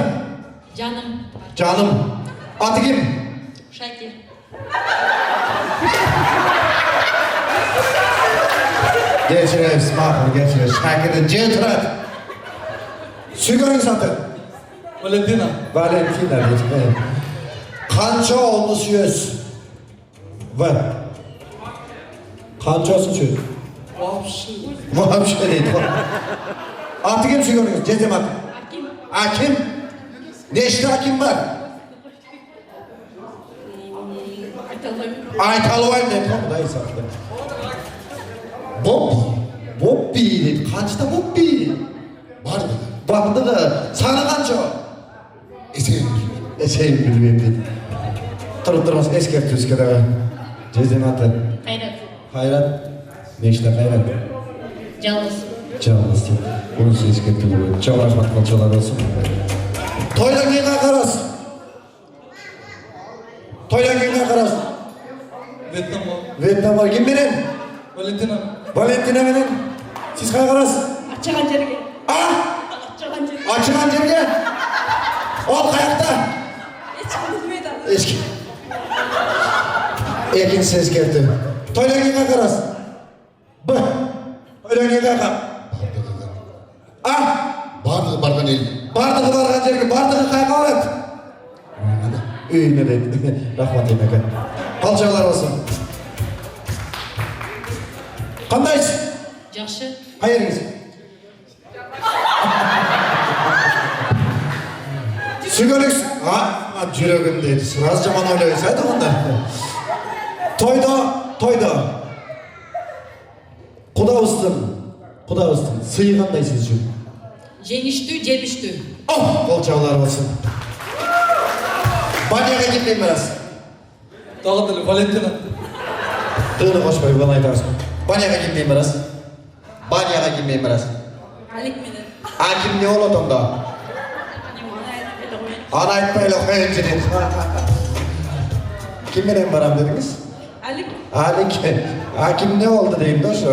Жаным. Canım. Adı kim? Шакир. Geçiriz, mahvur geçiriz. Şakir'in centrat. Sügününüz adı? Валентина. Valentina dedi. Kança oldu söz? Var. Kança olsun söz? Vapşı dedi. Adı kim sügününüz? Cezim adı. Hakim. Neşte hakim var? Aytalıvayım dedi. Tamam da insaflı. Bobby dedi. Kaçta Bobby? Бар ма? Baktı da sana kança o? Eseyin bilmem dedi. Тұрып ескерт өскедағы. Жезден аты? Кайрат. Қайрат. Нешті қайрат? Жалғыз. Жалғыз дейді. Онысы ескертті ғой. Чау рахмат қолшалар болсын. Тойдан кейін қарасың? Тойдан кейін қарасың? Вьетнам. Вьетнам бар. Кімменен? Валентина. Валентина менен. Сіз қай қарасың? Ачыған жерге. Ачыған жерге? Ачыған жерге? Ол қаяқта? Ешкім білмейді. Ешкім. Екінші ескерті. Тойдан кейін қарасың? Тойдан кейін қарасың? Барлығы барған ел. Бардығы барған жерге, бардығы қайға барады? Үйіне дейді. Рахмат емеке. Қалшалар болсын. Қандайсың? Жақсы. Қай еріңіз? Сүгеліксің? Жүрегім дейді. Сұраз жаман ойлайсыз, айды қанда? Тойда. Құдауыстың. Сыйы қандай сіз жүр? Жеңішті, жемішті. Қолшалар болсын. Баняға кетпейін барасың? Тағы Валентина. Тыны қошпай, бұны айтарсың. Баняға кетпейін барасың? Баняға кетпейін барасың? Алик менен. Аким не олат онда? Ана айтпайлы қойын жүреді. Кімменен барам дедіңіз? Алик. Аким не олды деймін да шу.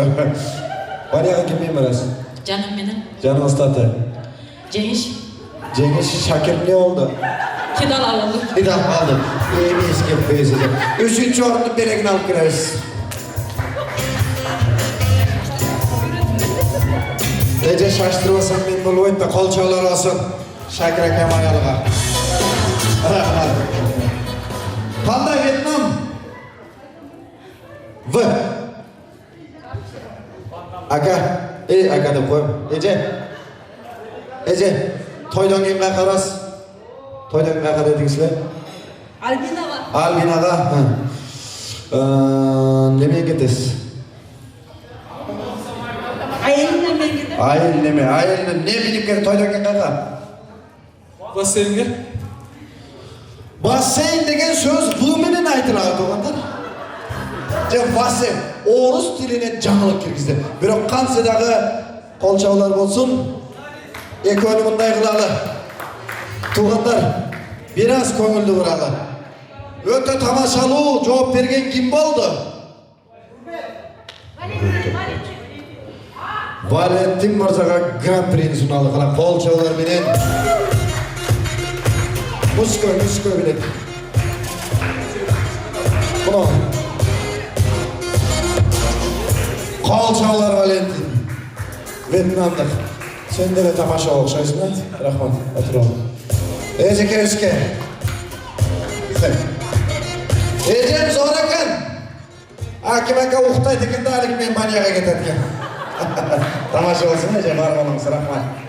Баняға кетпейін барасың? Жаным менен. Жаным ұстаты? Жеңіш. Шакир не oldu? Kidal aldı. Kidal aldı. Yemeyiz gibi size. Üçüncü ordunun belegini alıp gireriz. Gece şaştırmasam ben bu oyunda kolçalar olsun. Şakir Kemayalı'ga. Rahmat. Kanday Vietnam. V. Aka. Aka da koyayım. Ece. Toydan keyin qaras. Toydan qaqa dedingizlar? Albinaga. Nemeге ketasiz? Ayelneme. Ne bilip keldi toydan keyin qaqa? Basseynga. Basseyn degan so'z bu menen aytiladi to'g'anlar. Basseyn o'rus tiline жаңылык kirgizdi. Biroq qanchaдағы қолчаулар болсын, ekoni bunday qiladi. Туғандар, biraz көңілді бұралы. Өте тамашалуу жооп берген ким болды? Валентин мырзаға гран-прини суналды. Қолчаулар менен. Муской билет. Bunu. Kalçalar Valentin. Vietnam'dır. Sen de tamaşa okşaysın ha? Rahmat, oturalım. Ece Kevske. Ecem zorakın. Hakim aka uhtay tekindalik men banyaga ketetken. Tamaşa olsun Ecem, armanımız, rahmat.